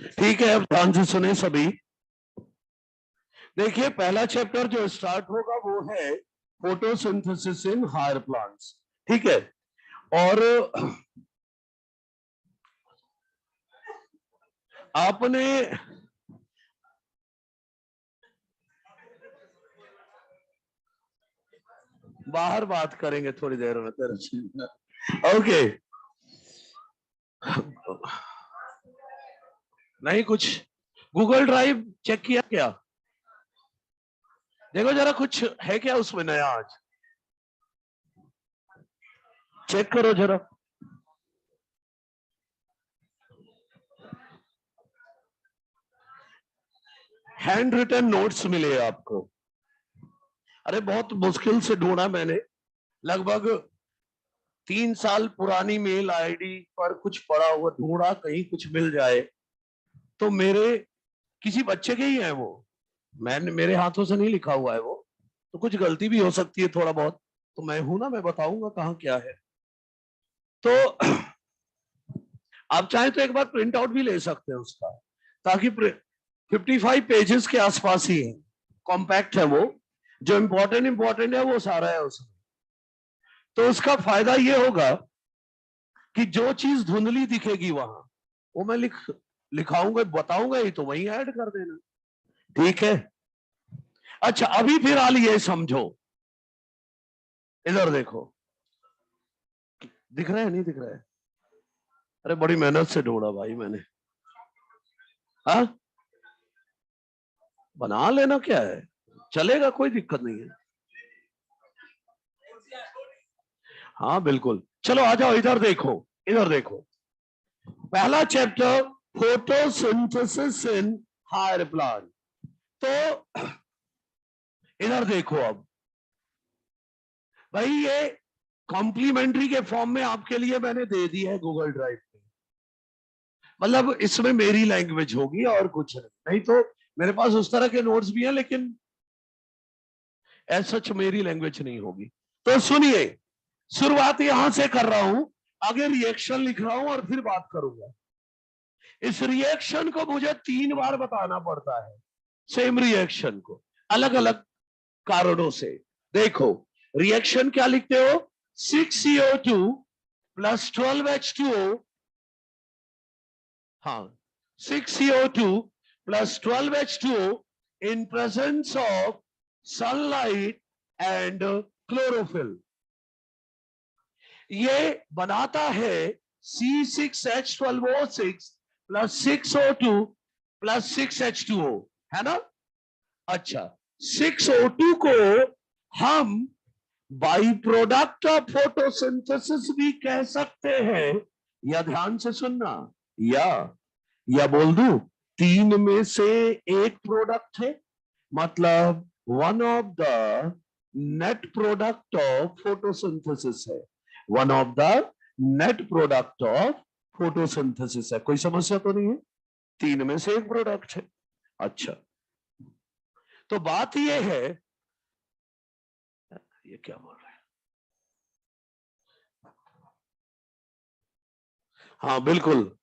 ठीक है, अब ध्यान से सुने सभी। देखिए, पहला चैप्टर जो स्टार्ट होगा वो है फोटोसिंथेसिस इन हायर प्लांट्स। ठीक है, और आपने बाहर बात करेंगे थोड़ी देर में तेरे। ओके, नहीं कुछ गूगल ड्राइव चेक किया क्या? देखो जरा कुछ है क्या उसमें नया आज, चेक करो जरा। हैंड रिटन नोट्स मिले आपको? अरे बहुत मुश्किल से ढूंढा मैंने, लगभग 3 साल पुरानी मेल आईडी पर कुछ पड़ा हुआ ढूंढा, कहीं कुछ मिल जाए तो। मेरे किसी बच्चे के ही है वो, मैंने मेरे हाथों से नहीं लिखा हुआ है वो, तो कुछ गलती भी हो सकती है थोड़ा बहुत। तो मैं हूं ना, मैं बताऊंगा कहाँ क्या है। तो आप चाहे तो एक बार प्रिंट आउट भी ले सकते हैं उसका, ताकि 55 पेजेस के आसपास ही है, कॉम्पैक्ट है वो। जो इंपॉर्टेंट है वो सारा है उसमें। तो उसका फायदा ये होगा कि जो चीज धुंधली दिखेगी वहां, वो मैं लिखाऊंगा, बताऊंगा ही, तो वही ऐड कर देना। ठीक है, अच्छा अभी फिलहाल ये समझो, इधर देखो, दिख रहा है नहीं दिख रहा है? अरे बड़ी मेहनत से ढूंढा भाई मैंने। हाँ, बना लेना, क्या है, चलेगा, कोई दिक्कत नहीं है। हाँ बिल्कुल, चलो आ जाओ, इधर देखो, इधर देखो। पहला chapter photosynthesis in higher plant. तो इधर देखो अब भाई, ये कॉम्प्लीमेंट्री के फॉर्म में आपके लिए मैंने दे दी है गूगल ड्राइव पे। मतलब इसमें मेरी लैंग्वेज होगी और कुछ नहीं तो मेरे पास उस तरह के नोट्स भी हैं, लेकिन एज सच मेरी लैंग्वेज नहीं होगी। तो सुनिए, शुरुआत यहां से कर रहा हूं, आगे रिएक्शन लिख रहा हूं और फिर बात करूंगा। इस रिएक्शन को मुझे 3 बार बताना पड़ता है, सेम रिएक्शन को, अलग अलग कारणों से। देखो, रिएक्शन क्या लिखते हो? 6CO2 प्लस 12H2O, हाँ, 6CO2 plus 12H2O in presence of sunlight and chlorophyll, ये बनाता है C6H12O6 plus 6O2 plus 6H2O, है ना? अच्छा, 6O2 को हम बाई प्रोडक्ट ऑफ फोटोसिंथेसिस भी कह सकते हैं, या ध्यान से सुनना, या बोल दूं 3 में से एक प्रोडक्ट है, मतलब one of the net product of photosynthesis है, one of the net product of photosynthesis है। कोई समस्या तो नहीं है? 3 में से एक प्रोडक्ट है। अच्छा, तो बात यह है, ये क्या बोल रहे हैं? हाँ बिल्कुल,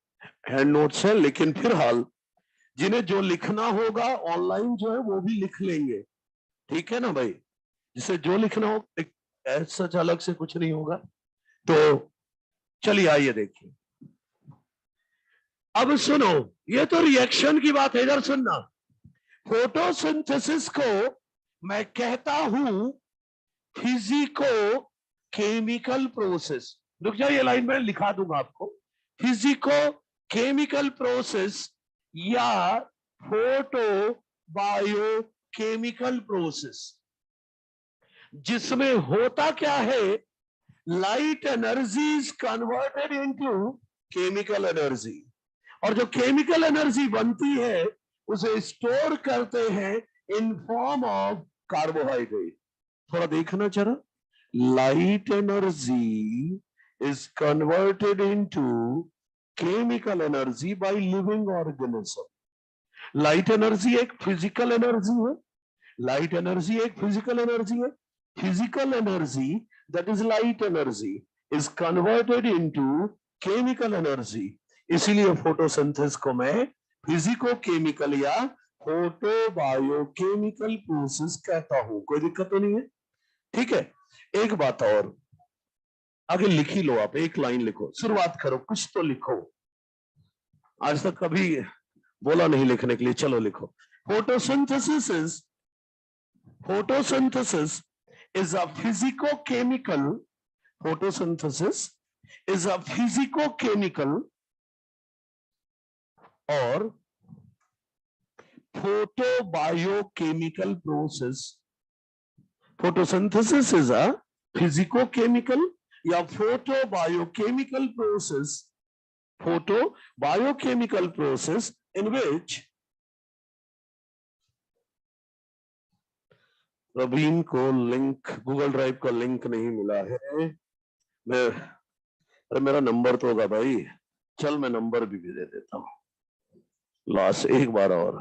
हैंड नोट्स है, लेकिन फिलहाल जिन्हें जो लिखना होगा ऑनलाइन जो है वो भी लिख लेंगे। ठीक है ना भाई, जिसे जो लिखना हो, सच अलग से कुछ नहीं होगा। तो चलिए आइए देखिए, अब सुनो, ये तो रिएक्शन की बात है, इधर सुनना। फोटोसिंथेसिस को मैं कहता हूं फिजिको केमिकल प्रोसेस। रुक जाओ, ये लाइन मैं लिखा दूंगा आपको। फिजिको केमिकल प्रोसेस या फोटो बायो केमिकल प्रोसेस, जिसमें होता क्या है, light energy is converted into chemical energy, और जो केमिकल एनर्जी बनती है उसे स्टोर करते हैं इन फॉर्म ऑफ कार्बोहाइड्रेट। थोड़ा देखना जरा, light energy is converted into chemical energy by living organism. Light energy एक फिजिकल एनर्जी है, लाइट एनर्जी एक फिजिकल एनर्जी है। Physical energy, that is light energy, is converted into chemical energy. इसीलिए photosynthesis को मैं फिजिको-केमिकल या photo-biochemical process कहता हूं। कोई दिक्कत तो नहीं है? ठीक है। एक बात और, आगे लिख ही लो आप, एक लाइन लिखो, शुरुआत करो, कुछ तो लिखो। आज तक कभी बोला नहीं लिखने के लिए, चलो लिखो। Photosynthesis is a physico-chemical, photosynthesis is a physico-chemical or photobiochemical process। photosynthesis is a physico-chemical या photobiochemical process, photobiochemical process in which Praveen को लिंक, गूगल ड्राइव का लिंक नहीं मिला है। अरे मेरा नंबर तो होगा भाई, चल मैं नंबर भी दे देता हूं लास्ट एक बार और।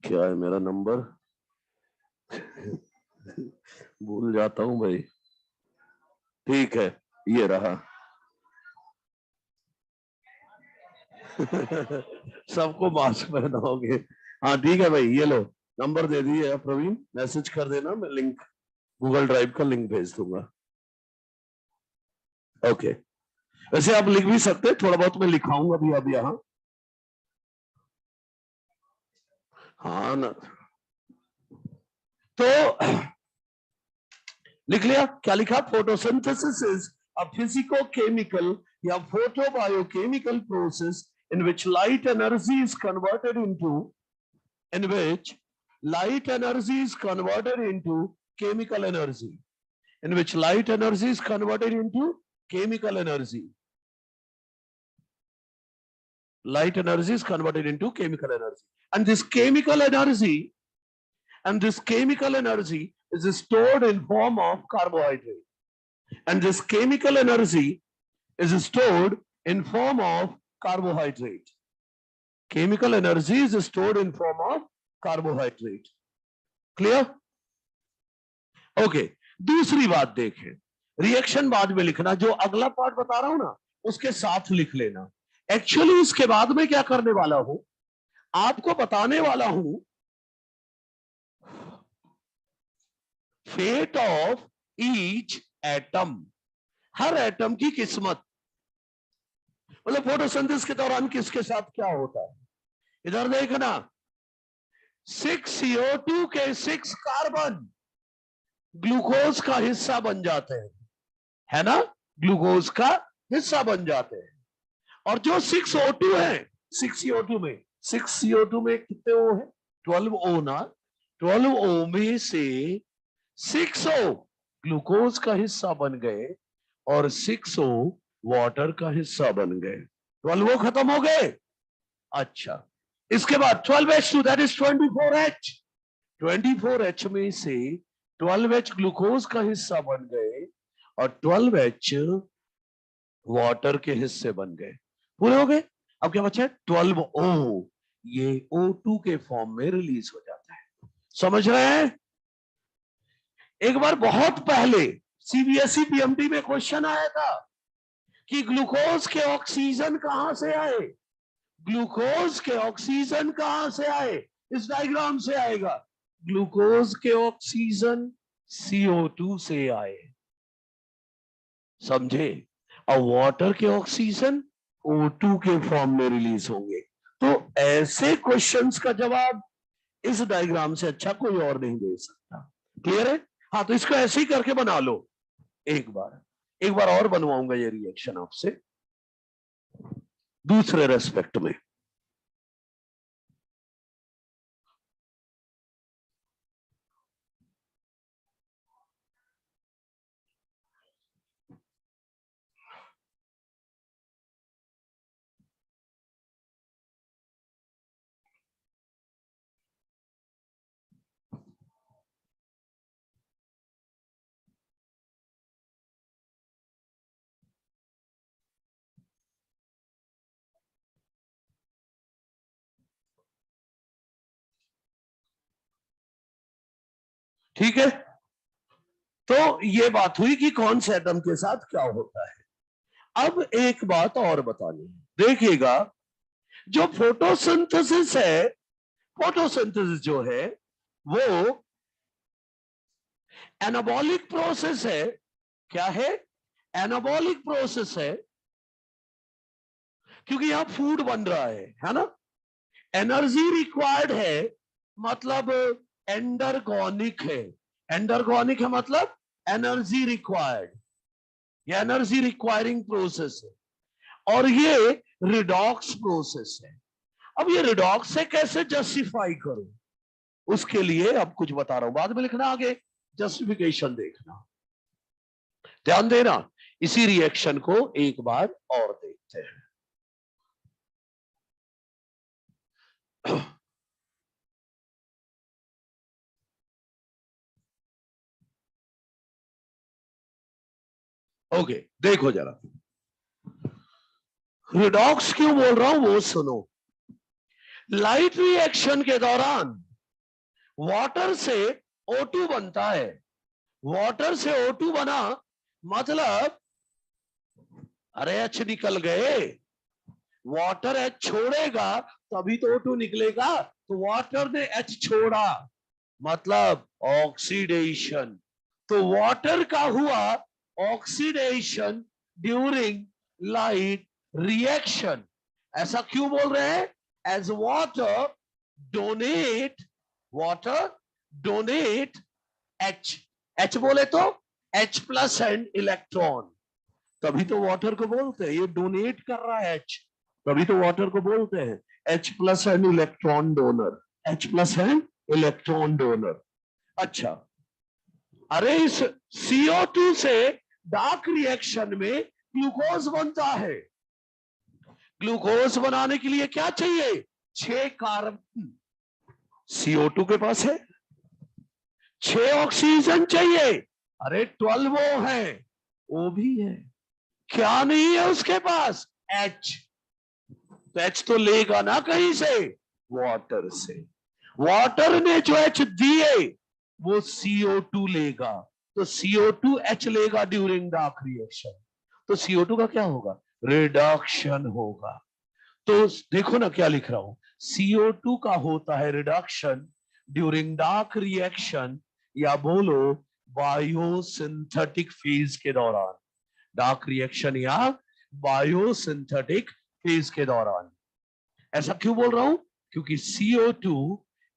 क्या है मेरा नंबर? भूल जाता हूं भाई। ठीक है, ये रहा। सबको मास्क पहनाओगे? हाँ ठीक है भाई, ये लो नंबर दे दिए प्रवीण, मैसेज कर देना, मैं लिंक, गूगल ड्राइव का लिंक भेज दूंगा। ओके, वैसे आप लिख भी सकते हैं, थोड़ा बहुत मैं लिखाऊंगा भी अब यहाँ। हाँ ना, तो लिख लिया? क्या लिखा? फोटोसिंथेसिस इज अ फिजिको-केमिकल या फोटोबायोकेमिकल process in which light energy is converted into chemical energy, in which light energy is converted into chemical energy. Light energy is converted into chemical energy, and this chemical energy is stored in form of carbohydrate, and this chemical energy is stored in form of carbohydrate. Chemical energy is stored in form of carbohydrate. Clear? Okay. दूसरी बात देखें, reaction बाद में लिखना, जो अगला part बता रहा हूं ना उसके साथ लिख लेना। एक्चुअली इसके बाद में क्या करने वाला हूं, आपको बताने वाला हूं फेट ऑफ ईच एटम, हर एटम की किस्मत। मतलब फोटोसिंथेसिस के दौरान किसके साथ क्या होता है। इधर देखना, 6 CO2 के 6 कार्बन ग्लूकोज का हिस्सा बन जाते हैं, है ना, ग्लूकोज का हिस्सा बन जाते हैं। और जो 6 O2 है, 6 CO2 में कितने O है? 12 O ना, 12 O में से 6 O ग्लूकोज का हिस्सा बन गए और 6 O वाटर का हिस्सा बन गए। 12 O खत्म हो गए। अच्छा, इसके बाद 12H2 that is 24H। 24H में से 12H ग्लूकोज का हिस्सा बन गए और 12H वाटर के हिस्से बन गए। पूरे हो गए। अब क्या बचा है? 12O, ये O2 के फॉर्म में रिलीज हो जाता है। समझ रहे हैं? एक बार बहुत पहले सीबीएसई पीएमटी में क्वेश्चन आया था कि ग्लूकोज के ऑक्सीजन कहां से आए, ग्लूकोज के ऑक्सीजन कहां से आए। इस डायग्राम से आएगा, ग्लूकोज के ऑक्सीजन CO2 से आए, समझे, और वाटर के ऑक्सीजन O2 के फॉर्म में रिलीज होंगे। तो ऐसे क्वेश्चंस का जवाब इस डायग्राम से अच्छा कोई और नहीं दे सकता। क्लियर है? हाँ, तो इसको ऐसे ही करके बना लो। एक बार और बनवाऊंगा ये रिएक्शन आपसे दूसरे रेस्पेक्ट में। ठीक है, तो ये बात हुई कि कौन से एटम के साथ क्या होता है। अब एक बात और बतानी है, देखिएगा, जो फोटोसिंथेसिस है, फोटोसिंथेसिस जो है वो एनाबॉलिक प्रोसेस है। क्या है? एनाबॉलिक प्रोसेस है, क्योंकि यहां फूड बन रहा है ना। एनर्जी रिक्वायर्ड है, मतलब एंडरगोनिक है। एंडरगोनिक है मतलब एनर्जी रिक्वायर्ड, या एनर्जी रिक्वायरिंग प्रोसेस है। और ये रिडॉक्स प्रोसेस है। अब ये रिडॉक्स से कैसे जस्टिफाई करूं, उसके लिए अब कुछ बता रहा हूं, बाद में लिखना, आगे जस्टिफिकेशन देखना। ध्यान देना, इसी रिएक्शन को एक बार और देखते हैं। ओके, देखो जरा, रिडॉक्स क्यों बोल रहा हूं वो सुनो। लाइट रिएक्शन के दौरान वाटर से O2 बनता है। वाटर से O2 बना मतलब, अरे H निकल गए, वाटर H छोड़ेगा तभी तो O2 निकलेगा। तो वाटर ने H छोड़ा मतलब ऑक्सीडेशन। तो वाटर का हुआ ऑक्सीडेशन ड्यूरिंग लाइट रिएक्शन। ऐसा क्यों बोल रहे हैं? As water donate, water donate H, H बोले तो H प्लस एंड इलेक्ट्रॉन, तभी तो वाटर को बोलते हैं ये डोनेट कर रहा है H, तभी तो वाटर को बोलते हैं H plus and electron donor, H plus and electron donor. अच्छा, अरे इस CO2 से डार्क रिएक्शन में ग्लूकोज बनता है। ग्लूकोज बनाने के लिए क्या चाहिए? 6 कार्बन, CO2 के पास है। 6 ऑक्सीजन चाहिए, अरे 12 वो है, वो भी है। क्या नहीं है उसके पास? H। तो H तो लेगा ना कहीं से, वाटर से। वाटर ने जो H दिए वो CO2 लेगा, तो CO2 H लेगा ड्यूरिंग डार्क रिएक्शन। तो CO2 का क्या होगा? रिडक्शन होगा। तो देखो ना क्या लिख रहा हूं, CO2 का होता है रिडक्शन ड्यूरिंग डार्क रिएक्शन, या बोलो बायोसिंथेटिक फेज के दौरान। डार्क रिएक्शन या बायोसिंथेटिक फेज के दौरान। ऐसा क्यों बोल रहा हूं? क्योंकि CO2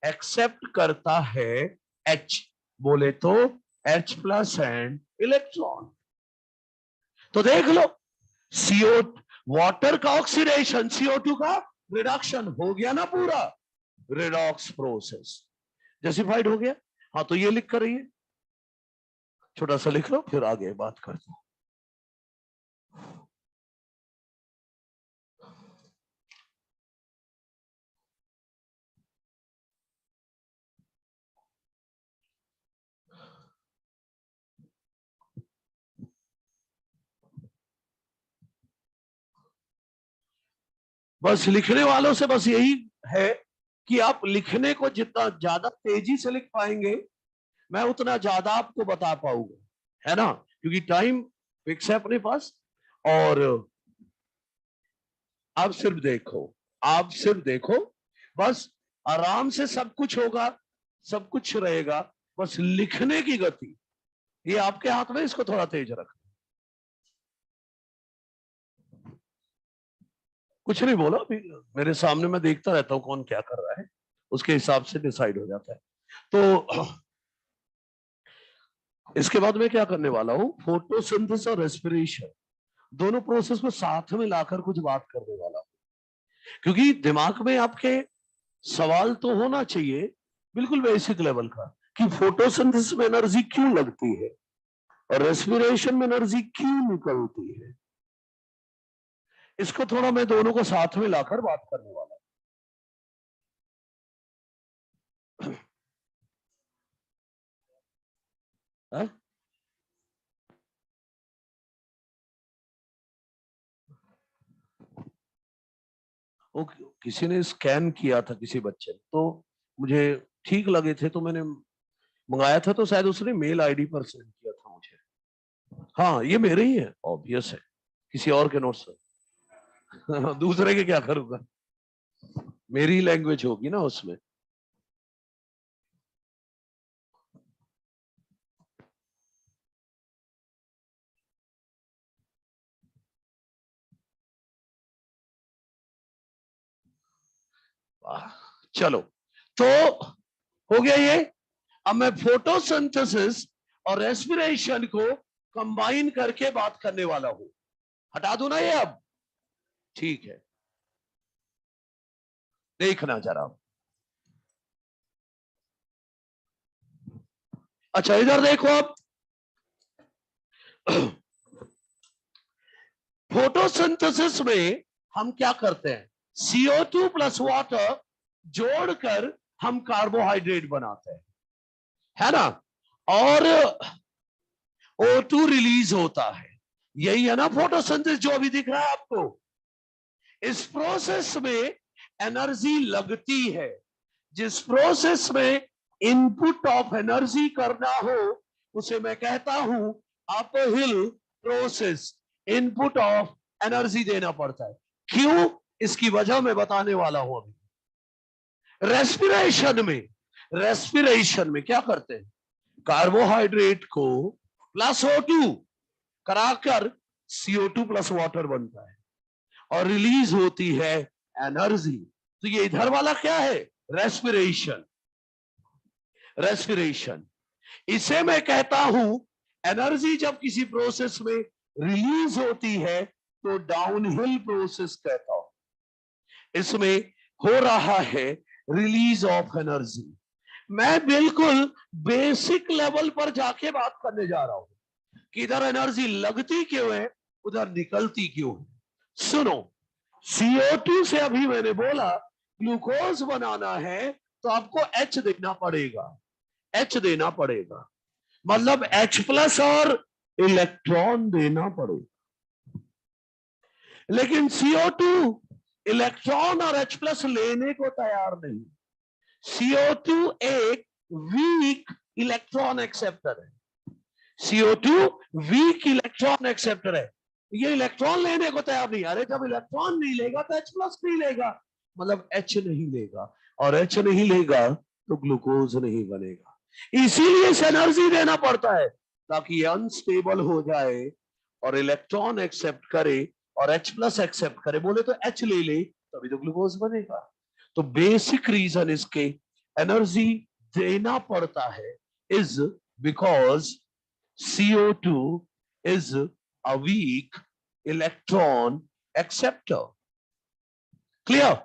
एक्सेप्ट करता है H, बोले तो H प्लस एंड इलेक्ट्रॉन। तो देख लो, CO, वाटर का ऑक्सीडेशन, CO2 का रिडक्शन हो गया ना पूरा, रिडॉक्स प्रोसेस जस्टिफाइड हो गया। हाँ, तो ये लिख कर रही है, छोटा सा लिख लो, फिर आगे बात करते हैं। बस लिखने वालों से बस यही है कि आप लिखने को जितना ज्यादा तेजी से लिख पाएंगे, मैं उतना ज्यादा आपको बता पाऊंगा, है ना, क्योंकि टाइम फिक्स है अपने पास। और आप सिर्फ देखो, आप सिर्फ देखो, बस आराम से सब कुछ होगा, सब कुछ रहेगा, बस लिखने की गति ये आपके हाथ में, इसको थोड़ा तेज रख। कुछ नहीं बोला अभी, मेरे सामने मैं देखता रहता हूं कौन क्या कर रहा है, उसके हिसाब से डिसाइड हो जाता है। तो इसके बाद मैं क्या करने वाला हूं, फोटोसिंथेसिस और रेस्पिरेशन दोनों प्रोसेस को साथ में लाकर कुछ बात करने वाला हूं, क्योंकि दिमाग में आपके सवाल तो होना चाहिए बिल्कुल बेसिक लेवल का, कि फोटोसिंथेसिस में एनर्जी क्यों लगती है और रेस्पिरेशन में एनर्जी क्यों निकलती है। इसको थोड़ा मैं दोनों को साथ में लाकर बात करने वाला हूं। वो किसी ने स्कैन किया था किसी बच्चे ने, तो मुझे ठीक लगे थे, तो मैंने मंगाया था, तो शायद उसने मेल आईडी पर सेंड किया था मुझे। हाँ, ये मेरे ही है, ऑब्वियस है। किसी और के नोट्स दूसरे के क्या करूंगा, मेरी लैंग्वेज होगी ना उसमें। चलो तो हो गया ये। अब मैं फोटोसिंथेसिस और रेस्पिरेशन को कंबाइन करके बात करने वाला हूं। हटा दूं ना ये अब? ठीक है, देखना जरा। अच्छा इधर देखो अब। फोटोसिंथेसिस में हम क्या करते हैं, CO2 प्लस वाटर जोड़कर हम कार्बोहाइड्रेट बनाते हैं, है ना? और O2 रिलीज होता है, यही है ना फोटोसिंथेसिस जो अभी दिख रहा है आपको। इस प्रोसेस में एनर्जी लगती है। जिस प्रोसेस में इनपुट ऑफ एनर्जी करना हो उसे मैं कहता हूं uphill process. Input of energy देना पड़ता है। क्यों? इसकी वजह मैं बताने वाला हूं अभी। रेस्पिरेशन में क्या करते हैं, कार्बोहाइड्रेट को प्लस O2 कराकर CO2 प्लस वाटर बनता है और रिलीज होती है एनर्जी। तो ये इधर वाला क्या है, रेस्पिरेशन। रेस्पिरेशन इसे मैं कहता हूं एनर्जी जब किसी प्रोसेस में रिलीज होती है तो डाउनहिल प्रोसेस कहता हूं। इसमें हो रहा है रिलीज ऑफ एनर्जी। मैं बिल्कुल बेसिक लेवल पर जाके बात करने जा रहा हूं कि इधर एनर्जी लगती क्यों है, उधर निकलती क्यों है। सुनो, CO2 से अभी मैंने बोला ग्लूकोज बनाना है तो आपको H देना पड़ेगा। H देना पड़ेगा मतलब H प्लस और इलेक्ट्रॉन देना पड़ेगा। लेकिन CO2 इलेक्ट्रॉन और H प्लस लेने को तैयार नहीं। CO2 एक वीक इलेक्ट्रॉन एक्सेप्टर है। CO2 वीक इलेक्ट्रॉन एक्सेप्टर है। ये इलेक्ट्रॉन लेने को तैयार नहीं। अरे जब इलेक्ट्रॉन नहीं लेगा तो H प्लस नहीं लेगा, मतलब H नहीं लेगा, और H नहीं लेगा तो ग्लूकोज नहीं बनेगा। इसीलिए इसे एनर्जी देना पड़ता है ताकि ये अनस्टेबल हो जाए और इलेक्ट्रॉन एक्सेप्ट करे और H प्लस एक्सेप्ट करे। बोले तो H ले ले तभी तो ग्लूकोज बनेगा। तो बेसिक रीजन इसके एनर्जी देना पड़ता है is because CO2 is a weak electron acceptor. Clear?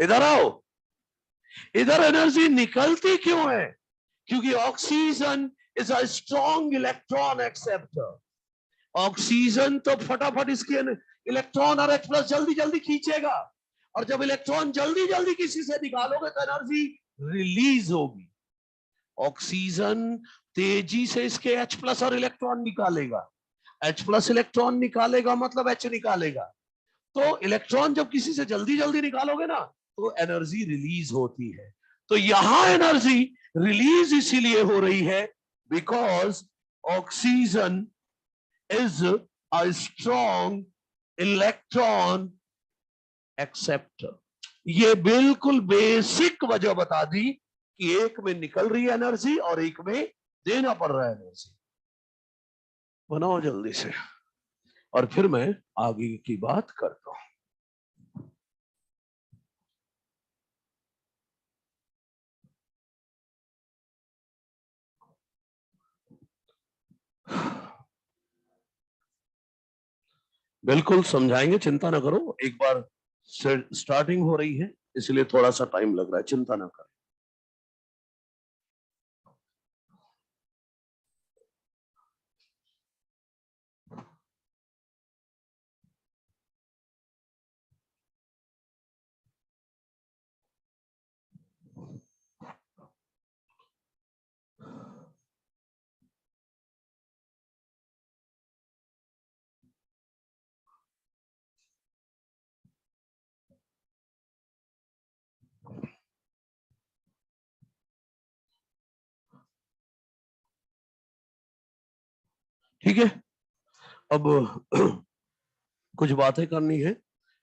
इधर आओ। इधर एनर्जी निकलती क्यों है? क्योंकि oxygen is a strong electron acceptor. Oxygen तो फटाफट इसके इलेक्ट्रॉन और H प्लस जल्दी जल्दी खींचेगा, और जब इलेक्ट्रॉन जल्दी जल्दी किसी से निकालोगे तो एनर्जी रिलीज होगी। ऑक्सीजन तेजी से इसके H प्लस और इलेक्ट्रॉन निकालेगा। H प्लस इलेक्ट्रॉन निकालेगा मतलब H निकालेगा। तो इलेक्ट्रॉन जब किसी से जल्दी जल्दी निकालोगे ना तो एनर्जी रिलीज होती है। तो यहां एनर्जी रिलीज इसीलिए हो रही है because oxygen is a strong electron acceptor. ये बिल्कुल बेसिक वजह बता दी कि एक में निकल रही है एनर्जी और एक में देना पड़ रहा है एनर्जी। बनाओ जल्दी से और फिर मैं आगे की बात करता हूं। बिल्कुल समझाएंगे, चिंता ना करो। एक बार स्टार्टिंग हो रही है इसलिए थोड़ा सा टाइम लग रहा है, चिंता ना करो। ठीक है, अब कुछ बातें करनी है,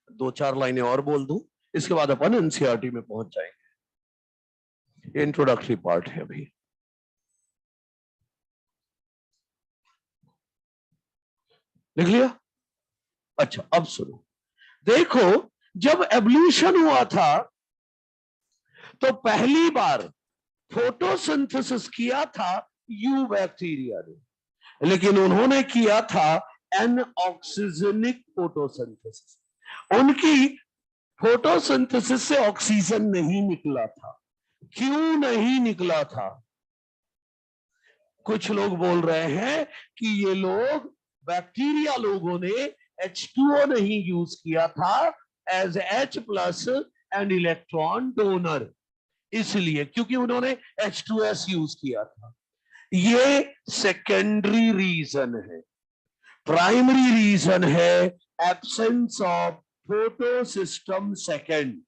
2-4 लाइनें और बोल दूं, इसके बाद अपन एनसीईआरटी में पहुंच जाएंगे। इंट्रोडक्टरी पार्ट है अभी। लिख लिया? अच्छा, अब सुनो। देखो, जब एवोल्यूशन हुआ था तो पहली बार फोटोसिंथेसिस किया था यू बैक्टीरिया ने, लेकिन उन्होंने किया था एनऑक्सीजनिक फोटोसिंथेसिस। उनकी फोटोसिंथेसिस से ऑक्सीजन नहीं निकला था। क्यों नहीं निकला था? कुछ लोग बोल रहे हैं कि ये लोग, बैक्टीरिया लोगों ने H2O नहीं यूज किया था as H+ and electron donor, इसलिए, क्योंकि उन्होंने H2S यूज किया था। ये सेकेंडरी रीजन है। प्राइमरी रीजन है absence of photosystem second.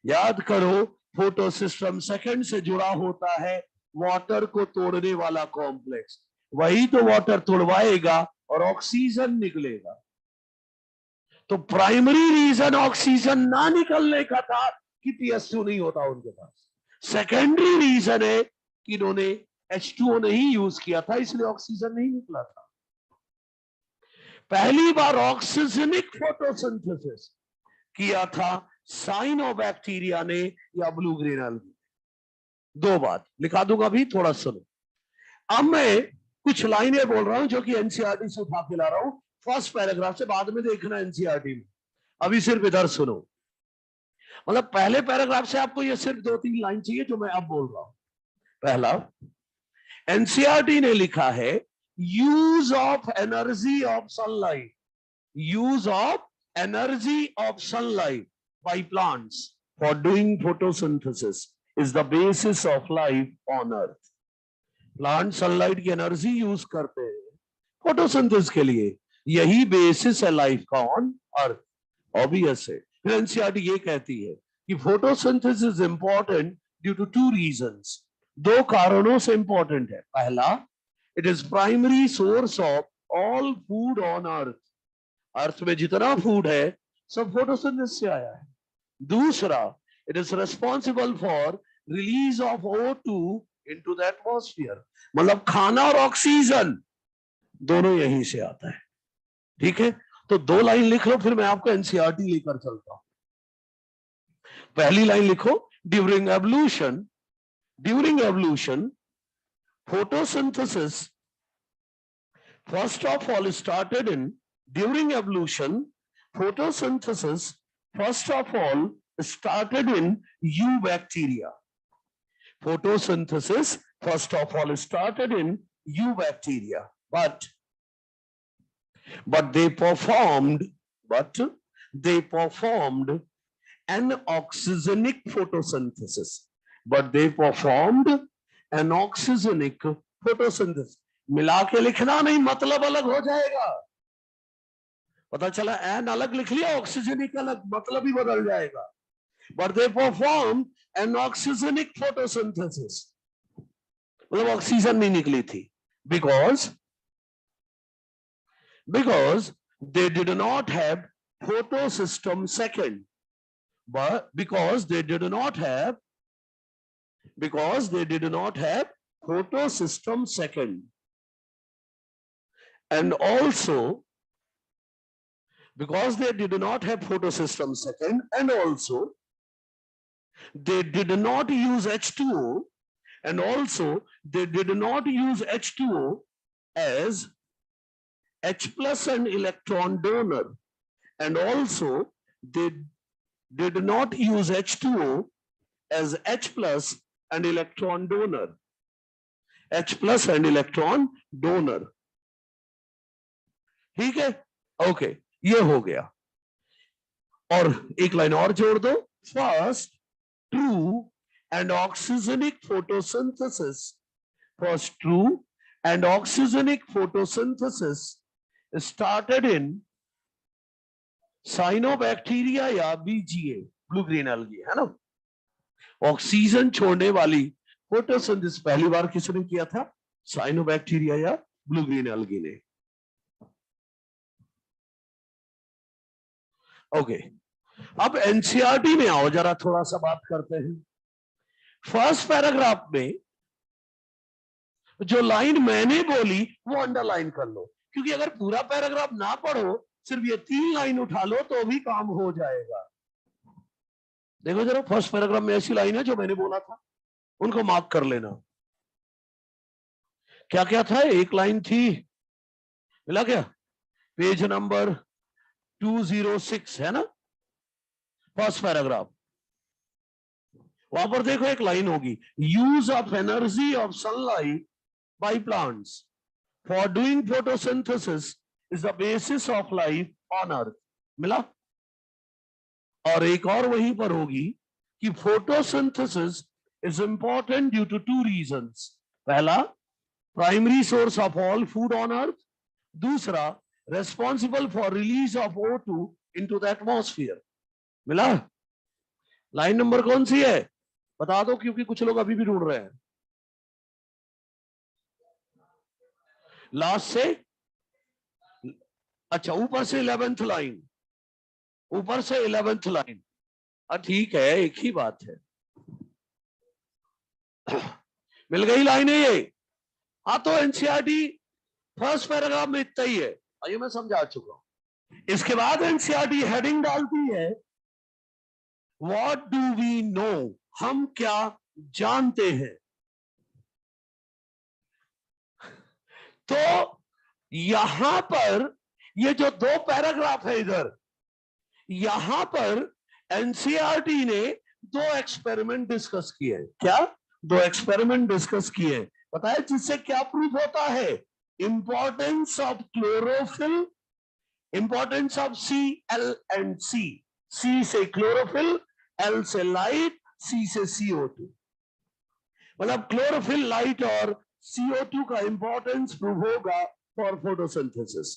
याद करो, फोटो सिस्टम सेकेंड से जुड़ा होता है वाटर को तोड़ने वाला कॉम्प्लेक्स। वही तो वाटर तोड़वाएगा और ऑक्सीजन निकलेगा। तो प्राइमरी रीजन ऑक्सीजन ना निकलने का था कि PS2 नहीं होता उनके पास। सेकेंडरी रीजन है कि इन्होंने H2O नहीं यूज किया था, इसलिए ऑक्सीजन नहीं निकला था। पहली बार ऑक्सीजनिक फोटोसिंथेसिस किया था साइनोबैक्टीरिया ने या ब्लू ग्रीन एल्गी। दो बात लिखा दूंगा अभी, थोड़ा सुनो। अब मैं कुछ लाइनें बोल रहा हूं जो कि एनसीईआरटी से उठा के ला रहा हूं, फर्स्ट पैराग्राफ से, बाद में देखना एनसीईआरटी में। अभी सिर्फ इधर सुनो, मतलब पहले पैराग्राफ से आपको ये सिर्फ 2-3 लाइन चाहिए जो मैं अब बोल रहा हूं। पहला, एनसीईआरटी ने लिखा है use of energy of sunlight, use of energy of sunlight by plants for doing photosynthesis is the basis of life on earth. Plant sunlight की एनर्जी यूज करते हैं फोटोसिंथेसिस के लिए, यही बेसिस है लाइफ का ऑन अर्थ। ऑब्वियस है। फिर एनसीईआरटी ये कहती है कि photosynthesis is important due to 2 reasons. 2 कारणों से इंपॉर्टेंट है। पहला, it is primary source of all food on earth. Earth में जितना फूड है सब फोटोसिंथेसिस से आया है। दूसरा, it is responsible for release of O2 into the atmosphere, मतलब खाना और ऑक्सीजन दोनों यहीं से आता है। ठीक है, तो 2 लाइन लिख लो, फिर मैं आपको एनसीईआरटी लेकर चलता हूं। पहली लाइन लिखो, during evolution photosynthesis first of all started in during evolution, photosynthesis first of all started in eubacteria. Photosynthesis first of all started in eubacteria, but they performed an oxygenic photosynthesis. But they performed an oxygenic photosynthesis. मिला के लिखना नहीं, मतलब अलग हो जाएगा। पता चला एन अलग लिख लिया, ऑक्सीजनिक अलग, मतलब ही बदल जाएगा। But they performed an oxygenic photosynthesis, मतलब ऑक्सीजन नहीं निकली थी, because they did not have photosystem second, but because they did not have photosystem second, and also because they did not have photosystem second, and also they did not use H2O, and also they did not use H2O as H+ and electron donor, and also they did not use H2O as H+ and electron donor, H+ and electron donor। ठीक है, okay, ये हो गया। और एक line और जोड़ दो, first true and oxygenic photosynthesis, first true and oxygenic photosynthesis started in cyanobacteria या BGA, ब्लू ग्रीन एल्गी, है ना। ऑक्सीजन छोड़ने वाली फोटोसिंथेसिस पहली बार किसने किया था? साइनोबैक्टीरिया या ब्लू ग्रीन एल्गी ने। ओके, अब एनसीईआरटी में आओ, जरा थोड़ा सा बात करते हैं। फर्स्ट पैराग्राफ में जो लाइन मैंने बोली वो अंडरलाइन कर लो, क्योंकि अगर पूरा पैराग्राफ ना पढ़ो, सिर्फ ये 3 लाइन उठा लो तो भी काम हो जाएगा। देखो जरा, फर्स्ट पैराग्राफ में ऐसी लाइन है जो मैंने बोला था, उनको मार्क कर लेना। क्या क्या था? एक लाइन थी, मिला क्या? पेज नंबर 206 है ना, फर्स्ट पैराग्राफ। वहां पर देखो एक लाइन होगी, use of energy of sunlight by plants for doing photosynthesis is the basis of life on earth. मिला? और एक और वहीं पर होगी कि photosynthesis is important due to 2 reasons. पहला, primary source of all food on earth. दूसरा, responsible for release of O2 into the atmosphere. मिला? लाइन नंबर कौन सी है बता दो, क्योंकि कुछ लोग अभी भी ढूंढ रहे हैं। लास्ट से, अच्छा ऊपर से 11th लाइन, ऊपर से 11th लाइन। ठीक है, एक ही बात है। मिल गई लाइन है ये? हाँ, तो एनसीईआरटी फर्स्ट पैराग्राफ में इतना ही है, ये मैं समझा चुका हूं। इसके बाद एनसीईआरटी हेडिंग डालती है, व्हाट डू वी नो, हम क्या जानते हैं। तो यहां पर ये जो 2 पैराग्राफ है इधर, यहां पर एनसीईआरटी ने 2 एक्सपेरिमेंट डिस्कस किए। क्या? 2 एक्सपेरिमेंट डिस्कस किए। पता है जिससे क्या प्रूफ होता है? Importance of chlorophyll, importance of CL&C। C से क्लोरोफिल, L से लाइट, C से CO2। मतलब क्लोरोफिल, लाइट और CO2 का इंपॉर्टेंस प्रूव होगा फॉर फोटोसिंथेसिस।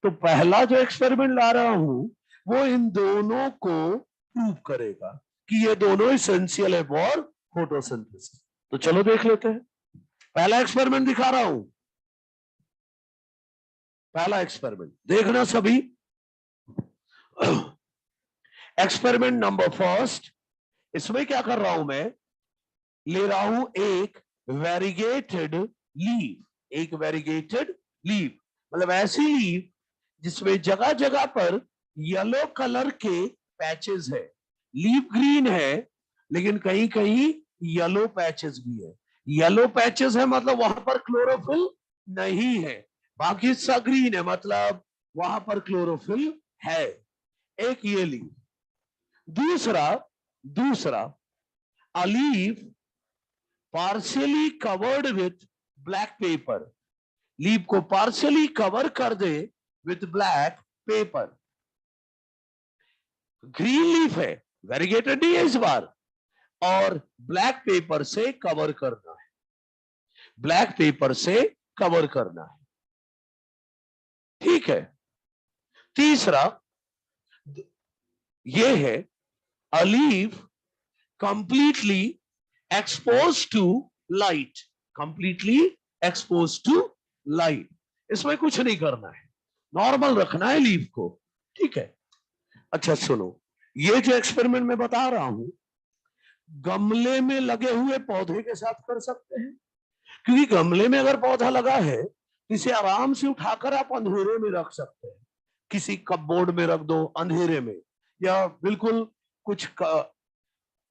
तो पहला जो एक्सपेरिमेंट ला रहा हूं वो इन दोनों को प्रूव करेगा कि ये दोनों एसेंशियल है फॉर फोटोसिंथेसिस। तो चलो देख लेते हैं। पहला एक्सपेरिमेंट दिखा रहा हूं, पहला एक्सपेरिमेंट देखना सभी। Experiment number first. इसमें क्या कर रहा हूं मैं? ले रहा हूं एक वेरीगेटेड लीफ, एक वेरीगेटेड लीफ, मतलब ऐसी लीफ जिसमें जगह जगह पर येलो कलर के पैचेस है। लीफ ग्रीन है लेकिन कहीं कहीं येलो पैचेस भी है। येलो पैचेस है मतलब वहां पर क्लोरोफिल नहीं है, बाकी हिस्सा ग्रीन है मतलब वहां पर क्लोरोफिल है। एक ये लीफ। दूसरा a leaf partially covered with black paper, leaf को पार्शियली कवर कर दे with black paper. Green leaf है, वेरीगेटेड नहीं है इस बार, और ब्लैक पेपर से कवर करना है, ब्लैक पेपर से कवर करना है। ठीक है। तीसरा ये है a leaf completely exposed to light, completely exposed to light। इसमें कुछ नहीं करना है, नॉर्मल रखना है लीफ को। ठीक है। अच्छा सुनो, ये जो एक्सपेरिमेंट मैं बता रहा हूं गमले में लगे हुए पौधे के साथ कर सकते हैं, क्योंकि गमले में अगर पौधा लगा है इसे आराम से उठाकर आप अंधेरे में रख सकते हैं, किसी कपबोर्ड में रख दो अंधेरे में, या बिल्कुल कुछ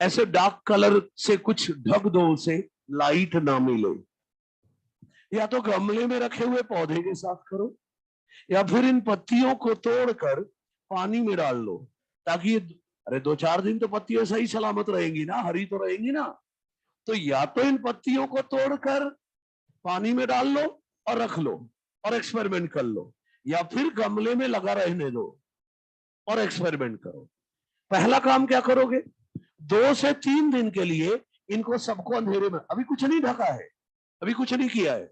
ऐसे डार्क कलर से कुछ ढक दो उसे, लाइट ना मिले। या तो गमले में रखे हुए पौधे के साथ करो, या फिर इन पत्तियों को तोड़कर पानी में डाल लो, ताकि अरे 2-4 दिन तो पत्तियां सही सलामत रहेंगी ना, हरी तो रहेंगी ना। तो या तो इन पत्तियों को तोड़कर पानी में डाल लो और रख लो और एक्सपेरिमेंट कर लो, या फिर गमले में लगा रहने दो और एक्सपेरिमेंट करो। पहला काम क्या करोगे? 2 से 3 दिन के लिए इनको सबको अंधेरे में, अभी कुछ नहीं ढका है, अभी कुछ नहीं किया है,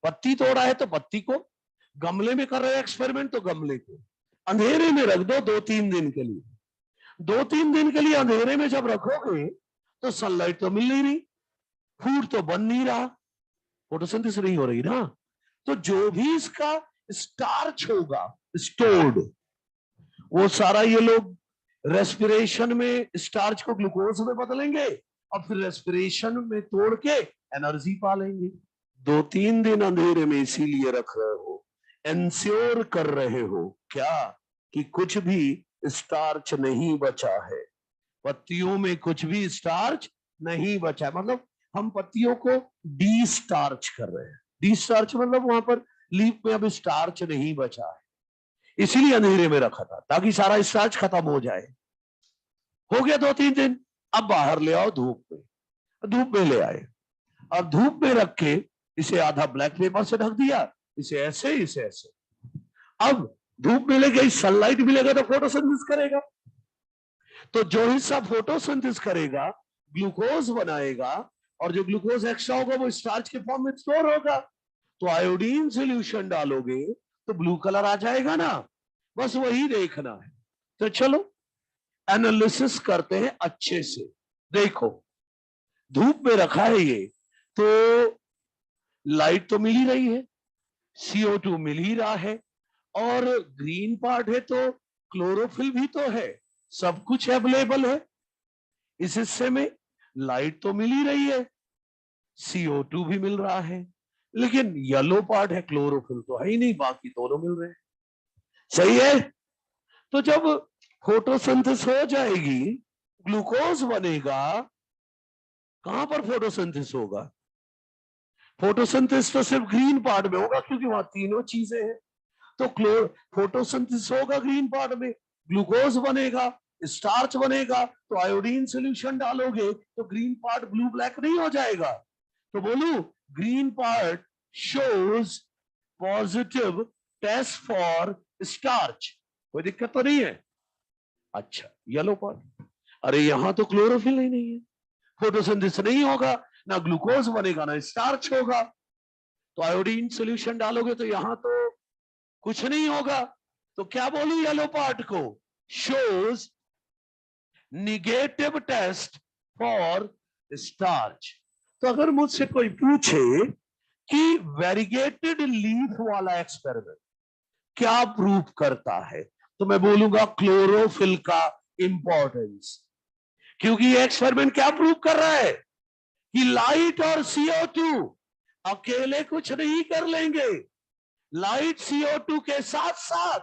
पत्ती तोड़ा है तो पत्ती को, गमले में कर रहे हैं एक्सपेरिमेंट तो गमले को अंधेरे में रख दो 2-3 दिन के लिए। 2-3 दिन के लिए अंधेरे में जब रखोगे तो सनलाइट तो मिल नहीं रही, फूड तो बन नहीं रहा, फोटोसिंथेसिस नहीं हो रही ना, तो जो भी इसका स्टार्च होगा स्टोर्ड, वो सारा ये लोग रेस्पिरेशन में स्टार्च को ग्लूकोज में बदलेंगे और फिर रेस्पिरेशन में तोड़ के एनर्जी पा लेंगे। 2-3 दिन अंधेरे में इसीलिए रख रहे हो, इंश्योर कर रहे हो क्या कि कुछ भी स्टार्च नहीं बचा है, पत्तियों में कुछ भी स्टार्च नहीं बचा है। मतलब हम पत्तियों को डी स्टार्च कर रहे हैं। डी स्टार्च मतलब वहां पर लीफ में अब स्टार्च नहीं बचा है, इसीलिए अंधेरे में रखा था ताकि सारा स्टार्च खत्म हो जाए। हो गया 2-3 दिन, अब बाहर ले आओ धूप में, धूप में ले आए। अब धूप में रख के इसे आधा ब्लैक पेपर से ढक दिया, इसे ऐसे इसे ऐसे। अब धूप मिलेगी, सनलाइट मिलेगा तो फोटोसिंथेसिस करेगा, तो जो हिस्सा फोटोसिंथेसिस करेगा ग्लूकोज बनाएगा और जो ग्लूकोज एक्स्ट्रा होगा वो स्टार्च के फॉर्म में स्टोर होगा। तो आयोडीन सॉल्यूशन डालोगे तो ब्लू कलर आ जाएगा ना, बस वही देखना है। तो चलो एनालिसिस करते हैं अच्छे से। देखो धूप में रखा है ये, तो लाइट तो मिल ही रही है, CO2 मिल ही रहा है, और ग्रीन पार्ट है तो क्लोरोफिल भी तो है, सब कुछ अवेलेबल है। इस हिस्से में लाइट तो मिल ही रही है, CO2 भी मिल रहा है, लेकिन येलो पार्ट है, क्लोरोफिल तो है ही नहीं, बाकी दोनों मिल रहे हैं। सही है। तो जब फोटोसिंथेसिस हो जाएगी, ग्लूकोज बनेगा, कहां पर फोटोसिंथेसिस होगा? फोटोसिंथेसिस तो सिर्फ ग्रीन पार्ट में होगा क्योंकि वहां तीनों चीजें हैं। तो फोटोसिंथेसिस होगा ग्रीन पार्ट में, ग्लूकोज बनेगा, स्टार्च बनेगा, तो आयोडीन सॉल्यूशन डालोगे तो ग्रीन पार्ट ब्लू ब्लैक नहीं हो जाएगा। तो बोलू green part shows positive test for starch, कोई दिक्कत तो नहीं है। अच्छा येलो पार्ट, अरे यहां तो क्लोरोफिल ही नहीं है, फोटोसिंथेसिस नहीं होगा, ना ग्लूकोज बनेगा ना स्टार्च होगा, तो आयोडीन सॉल्यूशन डालोगे तो यहां तो कुछ नहीं होगा। तो क्या बोलूं येलो पार्ट को? Shows negative test for starch. तो अगर मुझसे कोई पूछे कि वेरीगेटेड लीफ वाला एक्सपेरिमेंट क्या प्रूव करता है, तो मैं बोलूंगा क्लोरोफिल का इंपॉर्टेंस। क्योंकि ये एक्सपेरिमेंट क्या प्रूव कर रहा है कि लाइट और CO2 अकेले कुछ नहीं कर लेंगे, लाइट CO2 के साथ साथ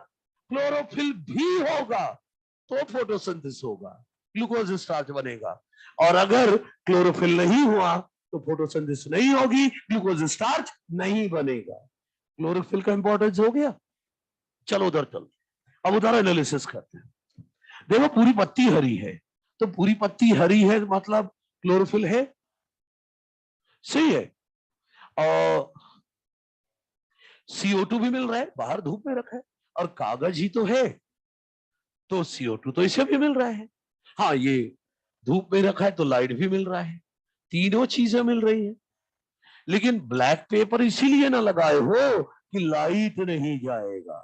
क्लोरोफिल भी होगा तो फोटोसिंथेसिस होगा, ग्लूकोज स्टार्च बनेगा। और अगर क्लोरोफिल नहीं हुआ तो फोटोसिंथेसिस नहीं होगी, ग्लूकोज स्टार्च नहीं बनेगा। क्लोरोफिल का इंपॉर्टेंस हो गया। चलो उधर चलो, अब उधर एनालिसिस करते हैं। देखो पूरी पत्ती हरी है, तो पूरी पत्ती हरी है मतलब क्लोरोफिल है, सही है। और CO2 भी मिल रहा है, बाहर धूप में रखा है, और कागज ही तो है, तो CO2 तो इसे भी मिल रहा है। हाँ ये धूप में रखा है तो लाइट भी मिल रहा है, तीनों चीजें मिल रही है। लेकिन ब्लैक पेपर इसीलिए ना लगाए हो कि लाइट नहीं जाएगा,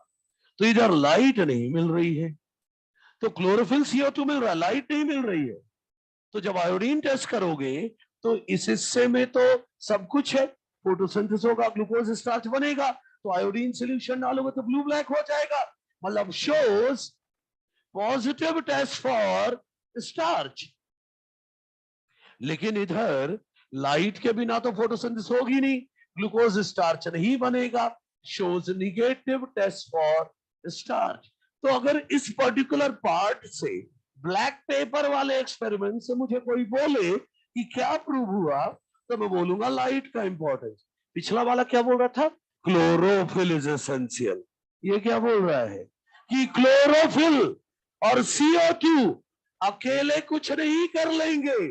तो इधर लाइट नहीं मिल रही है, तो क्लोरोफिल CO2 मिल रहा है, लाइट नहीं मिल रही है। तो जब आयोडीन टेस्ट करोगे तो इस हिस्से में तो सब कुछ है, फोटोसिंथेसिस होगा, ग्लूकोज स्टार्च बनेगा, तो आयोडीन सॉल्यूशन डालोगे तो ब्लू ब्लैक हो जाएगा, मतलब shows positive test for starch. लेकिन इधर लाइट के बिना तो फोटोसिंथेसिस होगी नहीं, ग्लूकोज स्टार्च नहीं बनेगा, shows negative test for starch. तो अगर इस पर्टिकुलर पार्ट से ब्लैक पेपर वाले एक्सपेरिमेंट से मुझे कोई बोले कि क्या प्रूव हुआ, तो मैं बोलूंगा लाइट का इंपॉर्टेंस। पिछला वाला क्या बोल रहा था? Chlorophyll is essential. ये क्या बोल रहा है कि क्लोरोफिल और CO2 अकेले कुछ नहीं कर लेंगे,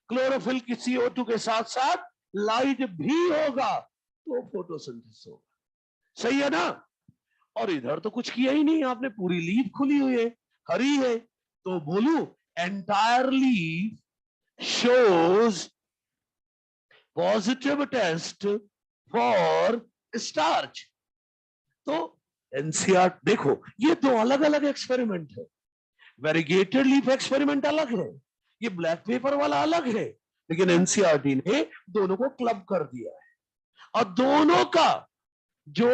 क्लोरोफिल की CO2 के साथ साथ लाइट भी होगा तो फोटोसिंथेसिस होगा। सही है ना? और इधर तो कुछ किया ही नहीं आपने, पूरी लीफ खुली हुई है, हरी है, तो बोलू entire leaf shows positive test for starch. तो NCR देखो, ये दो अलग अलग एक्सपेरिमेंट है, वेरीगेटेड लीफ एक्सपेरिमेंट अलग है, ये ब्लैक पेपर वाला अलग है, लेकिन NCERT ने दोनों को क्लब कर दिया है और दोनों का जो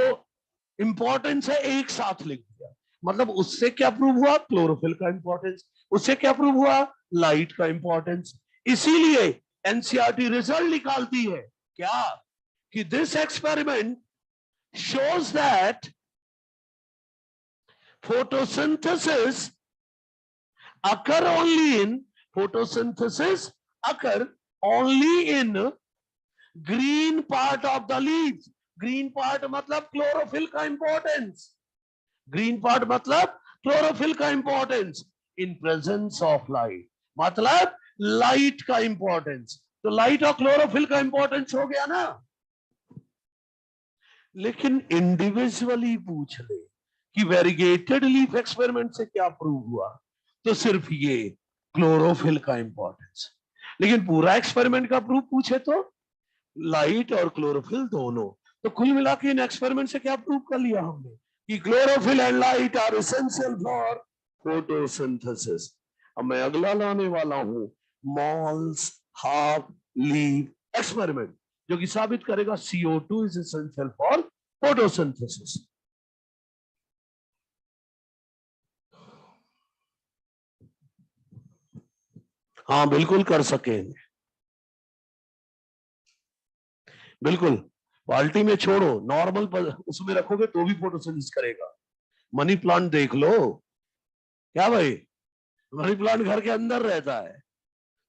इंपॉर्टेंस है एक साथ लिख दिया। मतलब उससे क्या प्रूव हुआ? क्लोरोफिल का इंपॉर्टेंस। उससे क्या प्रूव हुआ? लाइट का इंपॉर्टेंस। इसीलिए एनसीईआरटी रिजल्ट निकालती है क्या कि this experiment shows that photosynthesis occur only in photosynthesis occur only in green part of the leaves. green part मतलब क्लोरोफिल का इंपॉर्टेंस। ग्रीन पार्ट मतलब क्लोरोफिल का importance in presence of light, मतलब light का इंपॉर्टेंस। तो light और chlorophyll का importance हो गया ना। लेकिन इंडिविजुअली पूछ ले कि वेरीगेटेड लीफ एक्सपेरिमेंट से क्या प्रूव हुआ, तो सिर्फ ये क्लोरोफिल का इंपॉर्टेंस। लेकिन पूरा एक्सपेरिमेंट का प्रूफ पूछे तो लाइट और क्लोरोफिल दोनों। तो कुल मिला के इन एक्सपेरिमेंट से क्या प्रूव कर लिया हमने कि chlorophyll and light are essential for photosynthesis. अब मैं अगला लाने वाला हूं मॉल्स हाफ लीफ एक्सपेरिमेंट, जो कि साबित करेगा CO2 is essential for photosynthesis. हाँ बिल्कुल कर सकेंगे, बिल्कुल। बाल्टी में छोड़ो, नॉर्मल उसमें रखोगे तो भी फोटोसिंथेसिस करेगा। मनी प्लांट देख लो, क्या भाई, मनी प्लांट घर के अंदर रहता है,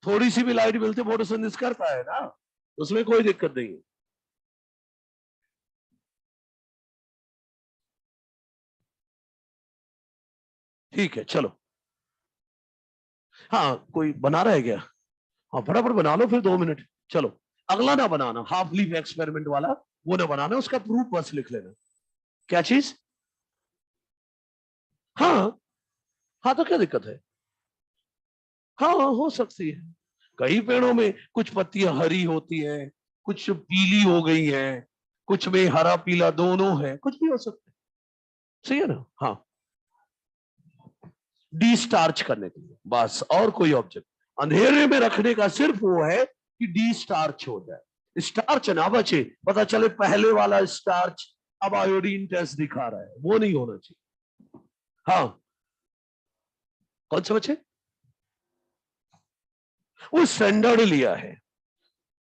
थोड़ी सी भी लाइट मिलती फोटोसिंथेसिस करता है ना, उसमें कोई दिक्कत नहीं है। ठीक है चलो। हाँ कोई बना रहा है क्या? हाँ फटाफट बना लो फिर 2 मिनट। चलो अगला ना बनाना, हाफ लीफ एक्सपेरिमेंट वाला वो ना बनाना, उसका प्रूफ बस लिख लेना। क्या चीज? हाँ हाँ तो क्या दिक्कत है? हाँ हाँ हो सकती है। कई पेड़ों में कुछ पत्तियां हरी होती हैं, कुछ पीली हो गई हैं, कुछ में हरा पीला दोनों है, कुछ भी हो सकता है। सही है ना? हाँ डी स्टार्च करने के लिए बस, और कोई ऑब्जेक्ट अंधेरे में रखने का सिर्फ वो है कि डी स्टार्च हो जाए, स्टार्च ना बचे, पता चले पहले वाला स्टार्च अब आयोडीन टेस्ट दिखा रहा है, वो नहीं होना चाहिए। हाँ कौन से बचे? वो स्टैंडर्ड लिया है,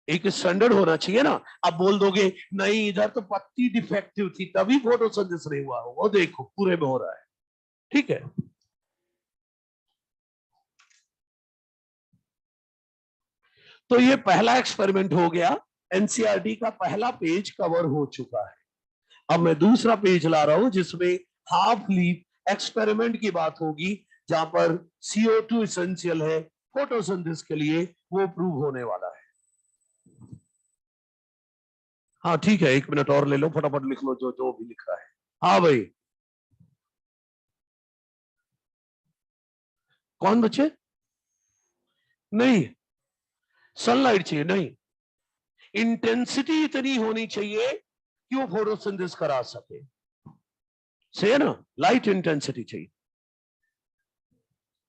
एक स्टैंडर्ड होना चाहिए ना। अब बोल दोगे नहीं इधर तो पत्ती डिफेक्टिव थी तभी फोटोसिंथेसिस नहीं हुआ, वो देखो पूरे में हो रहा है। ठीक है तो ये पहला एक्सपेरिमेंट हो गया, एनसीईआरटी का पहला पेज कवर हो चुका है। अब मैं दूसरा पेज ला रहा हूं जिसमें हाफ लीफ एक्सपेरिमेंट की बात होगी, जहां पर CO2 इसेंशियल है फोटोसिंथेसिस के लिए, वो प्रूव होने वाला है। हाँ ठीक है 1 मिनट और ले लो, फटाफट लिख लो जो जो भी लिखा है। हाँ भाई कौन बच्चे? नहीं सनलाइट चाहिए नहीं, इंटेंसिटी इतनी होनी चाहिए कि वो फोटोसिंथेसिस करा सके। सही है ना? लाइट इंटेंसिटी चाहिए।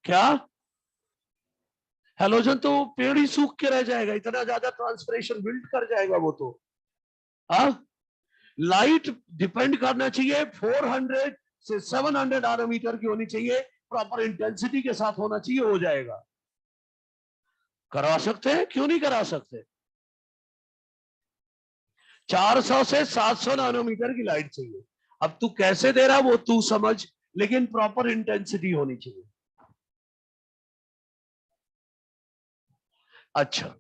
क्या? हेलोजन तो पेड़ ही सूख के रह जाएगा, इतना ज्यादा ट्रांसपिरेशन बिल्ड कर जाएगा वो तो। हाँ लाइट डिपेंड करना चाहिए 400 से 700 नैनोमीटर की होनी चाहिए, प्रॉपर इंटेंसिटी के साथ होना चाहिए, हो जाएगा। करा सकते हैं, क्यों नहीं करा सकते? 400 से 700 नैनोमीटर की लाइट चाहिए। अब तू कैसे दे रहा वो तू समझ, लेकिन प्रॉपर इंटेंसिटी होनी चाहिए। अच्छा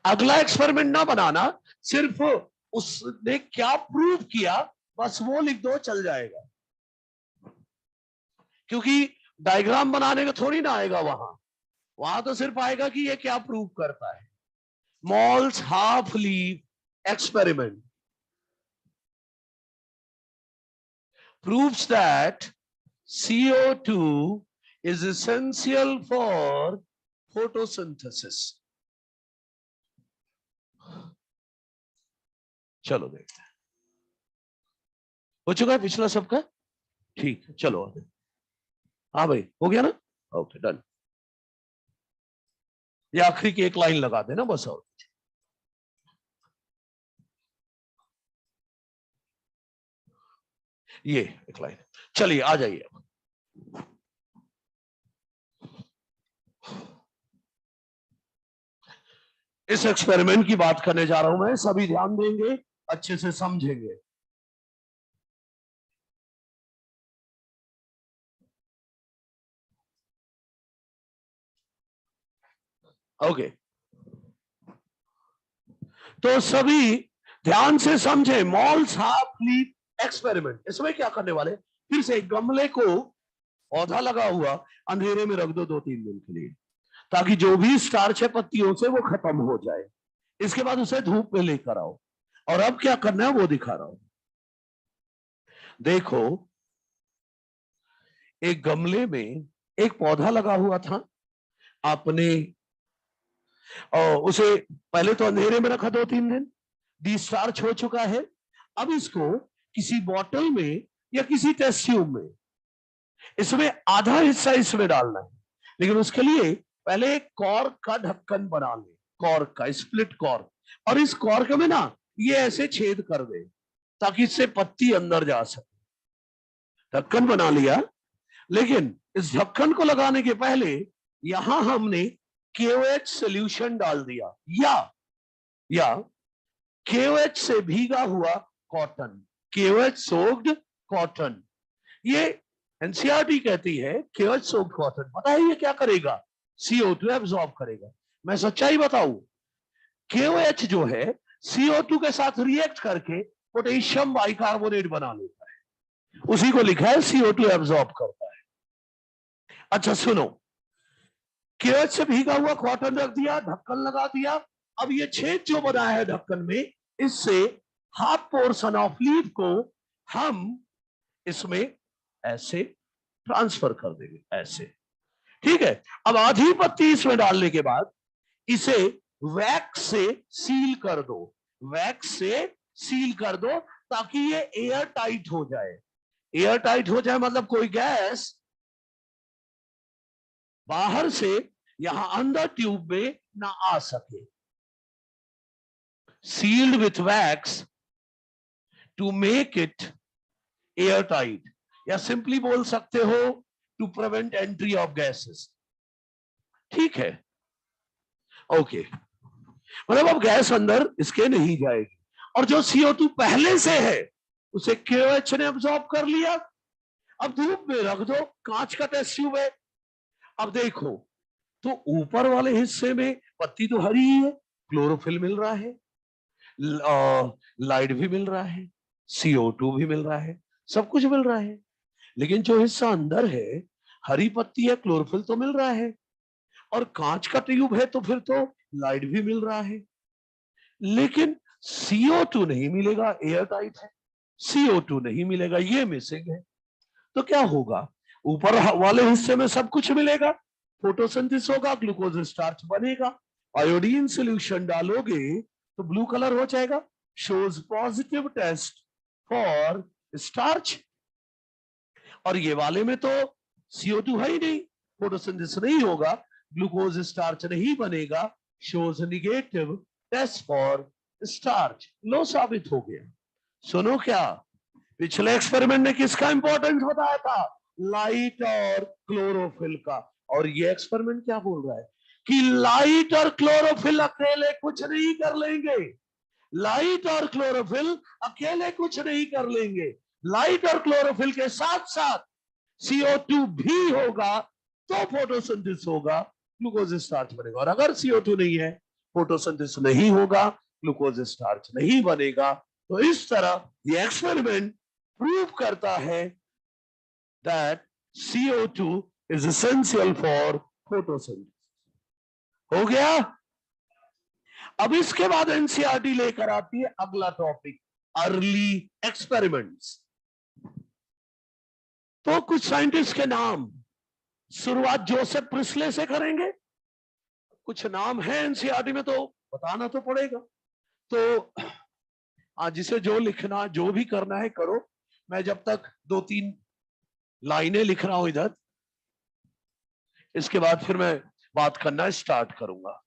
अगला एक्सपेरिमेंट ना बनाना, सिर्फ उसने क्या प्रूव किया बस वो लिख दो चल जाएगा, क्योंकि डायग्राम बनाने का थोड़ी ना आएगा वहां, वहां तो सिर्फ आएगा कि ये क्या प्रूव करता है। Malls half leaf experiment proves that CO2 is essential for photosynthesis. चलो देखते हैं, हो चुका है पिछला सबका? ठीक है चलो आगे। हाँ भाई हो गया ना? Okay done. ये आखिरी की एक लाइन लगा देना बस, और ये एक लाइन। चलिए आ जाइए। इस एक्सपेरिमेंट की बात करने जा रहा हूं मैं, सभी ध्यान देंगे, अच्छे से समझेंगे। ओके, तो सभी ध्यान से समझे। Malls half leaf experiment. इसमें क्या करने वाले, फिर से गमले को, पौधा लगा हुआ, अंधेरे में रख दो 2-3 दिन के लिए, ताकि जो भी स्टार्च है पत्तियों से वो खत्म हो जाए। इसके बाद उसे धूप में लेकर आओ, और अब क्या करना है वो दिखा रहा हूं। देखो, एक गमले में एक पौधा लगा हुआ था, आपने उसे पहले तो अंधेरे में रखा 2-3 दिन, डिस्चार्ज हो चुका है। अब इसको किसी बॉटल में या किसी टेस्ट ट्यूब में, इसमें आधा हिस्सा इसमें डालना है, लेकिन उसके लिए पहले एक कॉर्क का ढक्कन बना ले, कॉर्क का, स्प्लिट कॉर्क, और इस कॉर्क में ना ये ऐसे छेद कर दे ताकि इससे पत्ती अंदर जा सके। ढक्कन बना लिया, लेकिन इस ढक्कन को लगाने के पहले यहां हमने KOH सोल्यूशन डाल दिया, या KOH से भीगा हुआ कॉटन, KOH सोक्ड कॉटन। ये एनसीईआरटी कहती है KOH सोक्ड कॉटन, पता है ये क्या करेगा? CO2 एब्सॉर्ब करेगा। मैं सच्चाई बताऊं, KOH जो है CO2 के साथ रिएक्ट करके पोटेशियम बाइकार्बोनेट बना लेता है, उसी को लिखा है CO2 एब्सॉर्ब करता है। अच्छा सुनो, KOH से भीगा हुआ कॉटन रख दिया, ढक्कन लगा दिया। अब ये छेद जो बना है ढक्कन में, इससे हाफ पोर्शन ऑफ लीफ को हम इसमें ऐसे ट्रांसफर कर देंगे, ऐसे। ठीक है, अब आधी पत्ती इसमें डालने के बाद इसे वैक्स से सील कर दो, वैक्स से सील कर दो, ताकि ये एयर टाइट हो जाए। एयर टाइट हो जाए मतलब कोई गैस बाहर से यहां अंदर ट्यूब में ना आ सके। Sealed with wax to make it air tight, या सिंपली बोल सकते हो to prevent entry of gases. ठीक है, ओके, मतलब अब गैस अंदर इसके नहीं जाएगी, और जो CO2 पहले से है उसे KOH ने अब्सॉर्ब कर लिया। अब धूप में रख दो, कांच का टेस्ट ट्यूब है। अब देखो, तो ऊपर वाले हिस्से में पत्ती तो हरी ही है, क्लोरोफिल मिल रहा है, लाइट भी मिल रहा है, CO2 भी मिल रहा है, सब कुछ मिल रहा है। लेकिन जो हिस्सा अंदर है, हरी पत्ती है, क्लोरोफिल तो मिल रहा है, और कांच का ट्यूब है तो फिर तो लाइट भी मिल रहा है, लेकिन CO2 नहीं मिलेगा, एयर टाइट है, CO2 नहीं मिलेगा, ये मिसिंग है। तो क्या होगा, ऊपर वाले हिस्से में सब कुछ मिलेगा, फोटोसिंथेसिस होगा, ग्लूकोज स्टार्च बनेगा, आयोडीन सोल्यूशन डालोगे तो ब्लू कलर हो जाएगा, shows positive test for starch. और ये वाले में तो CO2 है ही नहीं, फोटोसिंथेसिस नहीं होगा, ग्लूकोज स्टार्च नहीं बनेगा, shows negative test for starch. लो, साबित हो गया। सुनो, क्या पिछले एक्सपेरिमेंट में किसका इंपॉर्टेंस बताया था? लाइट और क्लोरोफिल का। और ये एक्सपेरिमेंट क्या बोल रहा है कि लाइट और क्लोरोफिल अकेले कुछ नहीं कर लेंगे, लाइट और क्लोरोफिल अकेले कुछ नहीं कर लेंगे, लाइट और क्लोरोफिल के साथ साथ CO2 भी होगा, तो फोटोसिंथेसिस होगा, ग्लूकोज स्टार्च बनेगा। और अगर CO2 नहीं है, फोटोसिंथेसिस नहीं होगा, ग्लूकोज स्टार्च नहीं बनेगा। तो इस तरह ये एक्सपेरिमेंट प्रूव करता है that CO2 is essential for photosynthesis. हो गया। अब इसके बाद एनसीईआरटी लेकर आती है अगला टॉपिक, अर्ली एक्सपेरिमेंट्स। तो कुछ साइंटिस्ट के नाम, शुरुआत जोसेफ प्रिस्ले से करेंगे। कुछ नाम है एनसीईआरटी में तो बताना तो पड़ेगा। तो आज जिसे जो लिखना, जो भी करना है करो, मैं जब तक 2-3 लाइनें लिख रहा हूं इधर, इसके बाद फिर मैं बात करना स्टार्ट करूंगा।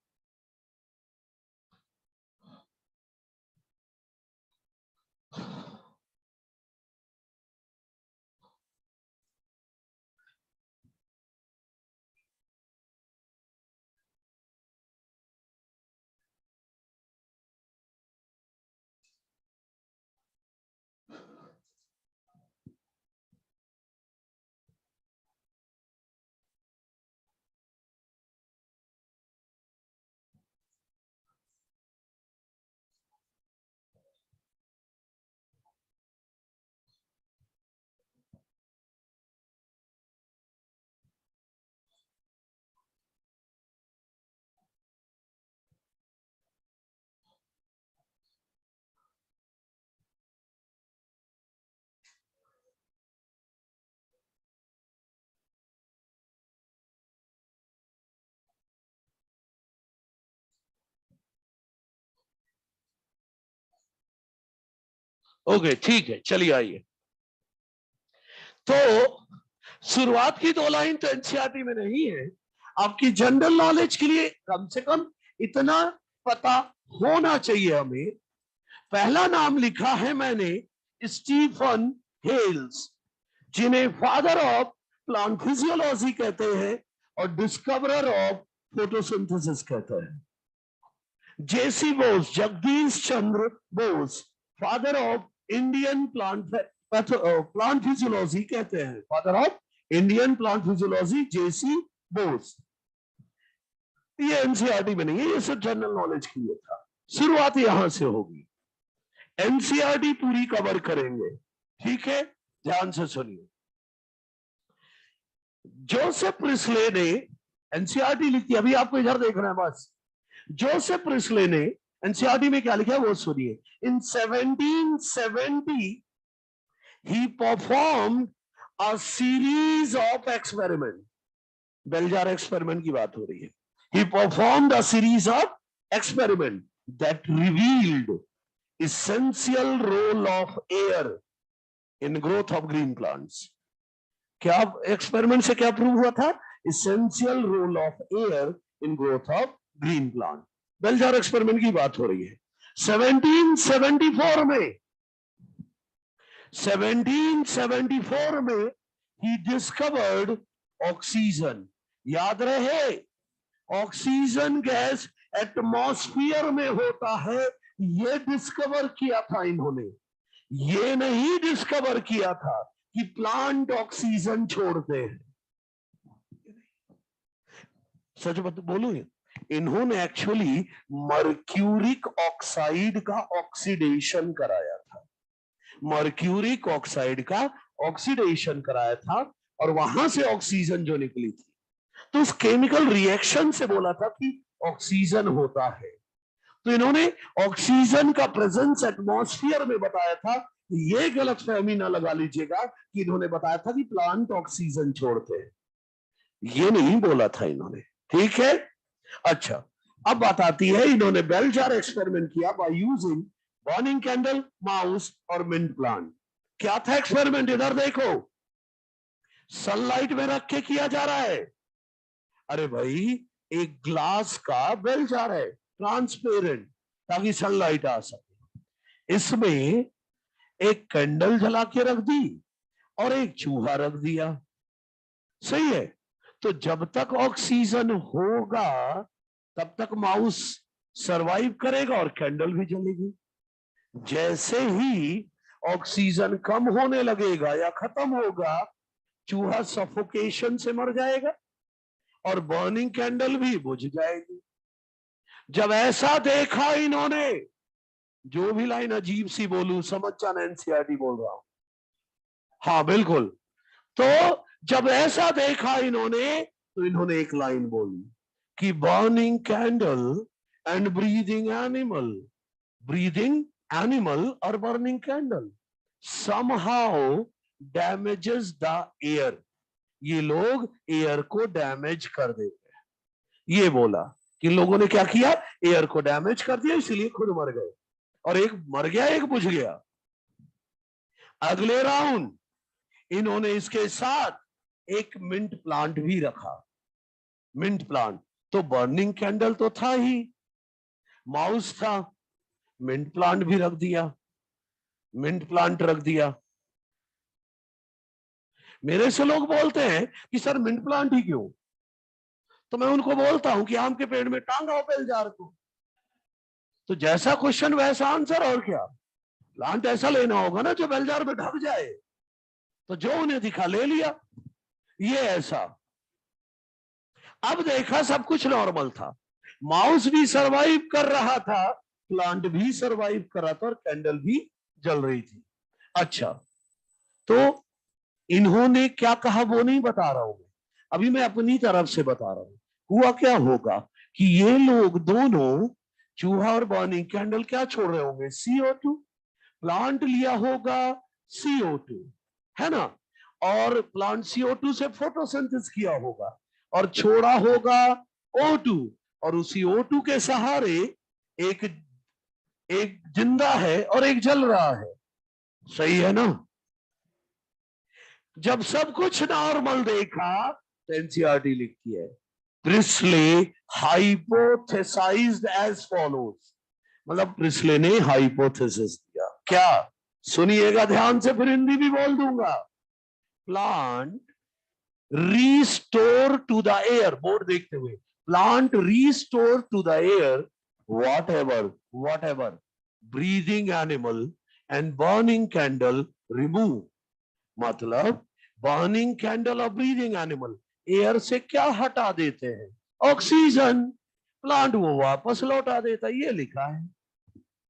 ओके ठीक है, चलिए आइए। तो शुरुआत की 2 लाइन तो एनसीईआरटी में नहीं है, आपकी जनरल नॉलेज के लिए कम से कम इतना पता होना चाहिए हमें। पहला नाम लिखा है मैंने स्टीफन हेल्स, जिन्हें फादर ऑफ प्लांट फिजियोलॉजी कहते हैं और डिस्कवरर ऑफ फोटोसिंथेसिस कहते हैं। J C Bose, Jagdish Chandra Bose, father of Indian plant physiology कहते हैं, father of Indian plant physiology J C Bose. ये एनसीईआरटी में नहीं है, ये सिर्फ जनरल नॉलेज के लिए था। शुरुआत यहां से होगी, एनसीईआरटी पूरी कवर करेंगे, ठीक है, ध्यान से सुनिए। जोसेफ प्रिस्ले ने एनसीईआरटी लिखी, अभी आपको इधर देखना है बस। जोसेफ प्रिस्ले ने एनसीईआरटी में क्या लिखा है वो सुनिए। In 1770 he performed a series of experiment, bell jar experiment की बात हो रही है। He performed a series of experiment that revealed essential role of air in growth of green plants. क्या एक्सपेरिमेंट से क्या प्रूव हुआ था? Essential role of air in growth of green plant. Bell jar experiment की बात हो रही है। 1774 में he discovered ऑक्सीजन। याद रहे, ऑक्सीजन गैस एटमॉस्फेयर में होता है, ये डिस्कवर किया था इन्होंने। ये नहीं डिस्कवर किया था कि प्लांट ऑक्सीजन छोड़ते हैं। सच बोलूं, इन्होंने एक्चुअली मर्क्यूरिक ऑक्साइड का ऑक्सीडेशन कराया था, मर्क्यूरिक ऑक्साइड का ऑक्सीडेशन कराया था और वहां से ऑक्सीजन जो निकली थी, तो उस केमिकल रिएक्शन से बोला था कि ऑक्सीजन होता है। तो इन्होंने ऑक्सीजन का प्रेजेंस एटमॉस्फेयर में बताया था। ये गलतफहमी ना लगा लीजिएगा कि इन्होंने बताया था कि प्लांट ऑक्सीजन छोड़ते हैं, ये नहीं बोला था इन्होंने, ठीक है। अच्छा, अब बात आती है, इन्होंने बेलजार एक्सपेरिमेंट किया by using burning candle, mouse और मिंट प्लांट। क्या था एक्सपेरिमेंट? इधर देखो, सनलाइट में रख के किया जा रहा है। अरे भाई, एक ग्लास का बेलजार है, ट्रांसपेरेंट, ताकि सनलाइट आ सके। इसमें एक कैंडल जला के रख दी और एक चूहा रख दिया, सही है। तो जब तक ऑक्सीजन होगा तब तक माउस सरवाइव करेगा और कैंडल भी जलेगी। जैसे ही ऑक्सीजन कम होने लगेगा या खत्म होगा, चूहा सफोकेशन से मर जाएगा और बर्निंग कैंडल भी बुझ जाएगी। जब ऐसा देखा इन्होंने, जो भी लाइन अजीब सी बोलूं समझ जाना एनसीईआरटी बोल रहा हूं, हाँ बिल्कुल। तो जब ऐसा देखा इन्होंने, तो इन्होंने एक लाइन बोली कि burning candle and breathing animal और burning candle somehow damages the air, ये लोग एयर को डैमेज कर देते हैं। ये बोला कि लोगों ने क्या किया, एयर को डैमेज कर दिया, इसलिए खुद मर गए, और एक मर गया एक बुझ गया। अगले राउंड इन्होंने इसके साथ एक मिंट प्लांट भी रखा। मिंट प्लांट तो बर्निंग कैंडल तो था ही, माउस था, मिंट प्लांट भी रख दिया, मिंट प्लांट रख दिया। मेरे से लोग बोलते हैं कि सर मिंट प्लांट ही क्यों? तो मैं उनको बोलता हूं कि आम के पेड़ में टांगा बेलजार को। तो जैसा क्वेश्चन वैसा आंसर, और क्या। प्लांट ऐसा लेना होगा ना जो बेलजार में ढक जाए, तो जो उन्हें दिखा ले लिया, ये ऐसा। अब देखा सब कुछ नॉर्मल था, माउस भी सरवाइव कर रहा था, प्लांट भी सरवाइव कर रहा था और कैंडल भी जल रही थी। अच्छा, तो इन्होंने क्या कहा वो नहीं बता रहा हूं, अभी मैं अपनी तरफ से बता रहा हूं। हुआ क्या होगा कि ये लोग दोनों, चूहा और बर्निंग कैंडल, क्या छोड़ रहे होंगे? CO2। प्लांट लिया होगा CO2, है ना, और प्लांट CO2 से फोटोसिंथेसिस किया होगा और छोड़ा होगा O2, और उसी O2 के सहारे एक जिंदा है और एक जल रहा है। सही है ना? जब सब कुछ नॉर्मल देखा तो एनसीईआरटी लिखती है प्रिस्ले हाइपोथेसाइज्ड एज फॉलोज, मतलब प्रिस्ले ने हाइपोथेसिस दिया क्या? सुनिएगा ध्यान से, फिर हिंदी भी बोल दूंगा। Plant restore to the air, board देखते हुए, plant restore to the air whatever breathing animal and burning candle remove, मतलब बर्निंग कैंडल और ब्रीदिंग एनिमल एयर से क्या हटा देते हैं? ऑक्सीजन। प्लांट वो वापस लौटा देता है, ये लिखा है।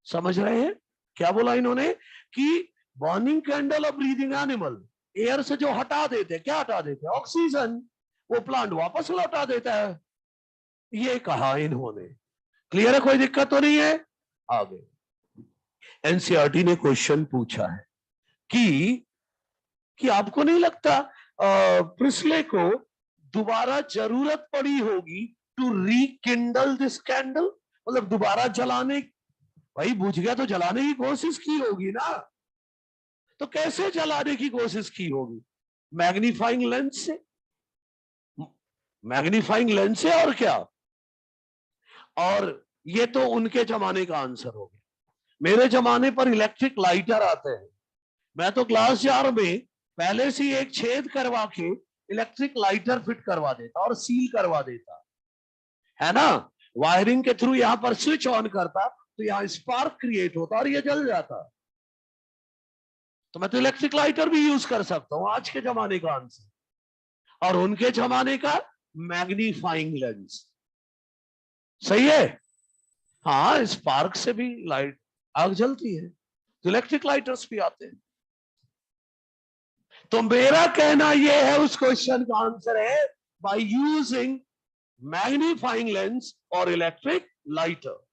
समझ रहे हैं क्या बोला इन्होंने? कि बर्निंग कैंडल और ब्रीदिंग एनिमल एयर से जो हटा देते, क्या हटा देते? ऑक्सीजन। वो प्लांट वापस लौटा देता है, ये कहा इन्होंने। क्लियर है? कोई दिक्कत तो नहीं है? आगे एनसीईआरटी ने क्वेश्चन पूछा है कि आपको नहीं लगता प्रिस्ले को दोबारा जरूरत पड़ी होगी टू रीकिंडल दिस कैंडल, मतलब दोबारा जलाने, भाई बुझ गया तो जलाने की कोशिश की होगी ना। तो कैसे जलाने की कोशिश की होगी? मैग्नीफाइंग लेंस से, मैग्नीफाइंग लेंस से, और क्या? और ये तो उनके जमाने का आंसर हो गया। मेरे जमाने पर इलेक्ट्रिक लाइटर आते हैं। मैं तो क्लास 4 में पहले से एक छेद करवा के इलेक्ट्रिक लाइटर फिट करवा देता और सील करवा देता, है ना? वायरिंग के थ्रू यहां पर स्विच ऑन करता तो यहां स्पार्क क्रिएट होता और ये जल जाता। तो मैं तो इलेक्ट्रिक लाइटर भी यूज कर सकता हूं, आज के जमाने का आंसर। और उनके जमाने का मैग्नीफाइंग लेंस। सही है? हाँ, स्पार्क से भी लाइट आग जलती है, तो इलेक्ट्रिक लाइटर्स भी आते हैं। तो मेरा कहना यह है, उस क्वेश्चन का आंसर है बाय यूजिंग मैग्नीफाइंग लेंस और इलेक्ट्रिक लाइटर।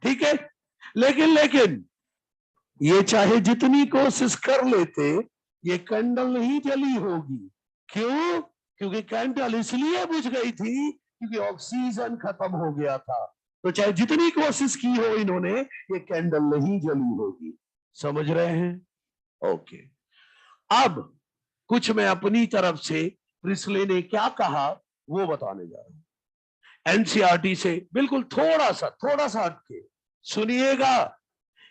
ठीक है? लेकिन ये चाहे जितनी कोशिश कर लेते, ये कैंडल नहीं जली होगी। क्यों? क्योंकि कैंडल इसलिए बुझ गई थी क्योंकि ऑक्सीजन खत्म हो गया था। तो चाहे जितनी कोशिश की हो इन्होंने, ये कैंडल नहीं जली होगी। समझ रहे हैं? ओके। अब कुछ मैं अपनी तरफ से प्रिस्ले ने क्या कहा वो बताने जा रहा हूं। एनसीईआरटी से बिल्कुल थोड़ा सा हटके सुनिएगा।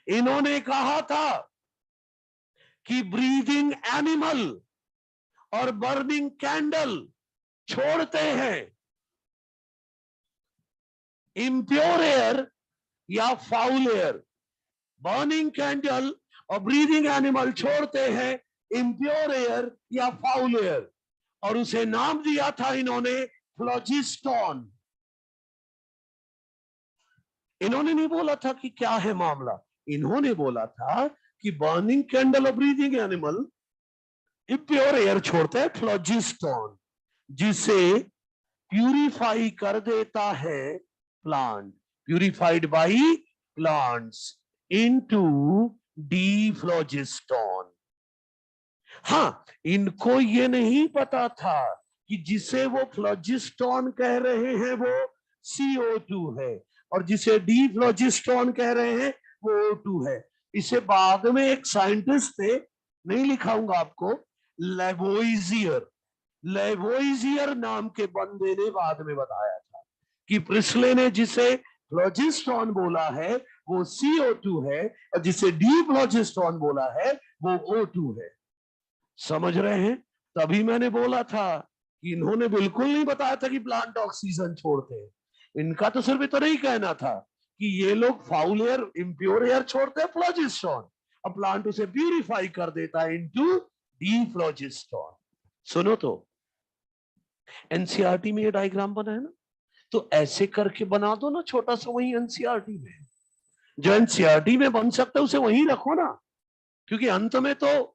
इन्होंने कहा था कि ब्रीदिंग एनिमल और बर्निंग कैंडल छोड़ते हैं इम्प्योर एयर या फाउल एयर। बर्निंग कैंडल और ब्रीदिंग एनिमल छोड़ते हैं इम्प्योर एयर या फाउल एयर, और उसे नाम दिया था इन्होंने फ्लोजिस्टोन। इन्होंने नहीं बोला था कि क्या है मामला, इन्होंने बोला था कि बर्निंग कैंडल और ब्रीदिंग एनिमल इम्प्योर एयर छोड़ते हैं फ्लोजिस्टोन, जिसे प्यूरिफाई कर देता है plant, purified by plants into dephlogiston. हाँ, इनको ये नहीं पता था कि जिसे वो फ्लोजिस्टोन कह रहे हैं वो CO2 है, और जिसे डीफ्लोजिस्टोन कह रहे हैं वो O2 है। इसे बाद में एक साइंटिस्ट थे, नहीं लिखाऊंगा आपको, लेवोइजियर, लेवोइजियर नाम के बंदे ने बाद में बताया था कि प्रिस्ले ने जिसे फ्लोजिस्टोन बोला है वो CO2 है, और जिसे डीफ्लोजिस्टोन बोला है वो O2 है। समझ रहे हैं? तभी मैंने बोला था कि इन्होंने बिल्कुल नहीं बताया था कि प्लांट ऑक्सीजन छोड़ते हैं। इनका तो सिर्फ इतना ही कहना था कि ये लोग फाउल एयर, इम्प्योर एयर छोड़ते हैं फ्लोजिस्टोन, और प्लांट उसे प्यूरिफाई कर देता है इनटू डीफ्लोजिस्टोन। सुनो तो, एनसीईआरटी में ये डायग्राम बना है ना, तो ऐसे करके बना दो ना छोटा सा, वही एनसीईआरटी में, जो एनसीईआरटी में बन सकता है उसे वहीं रखो ना, क्योंकि अंत में तो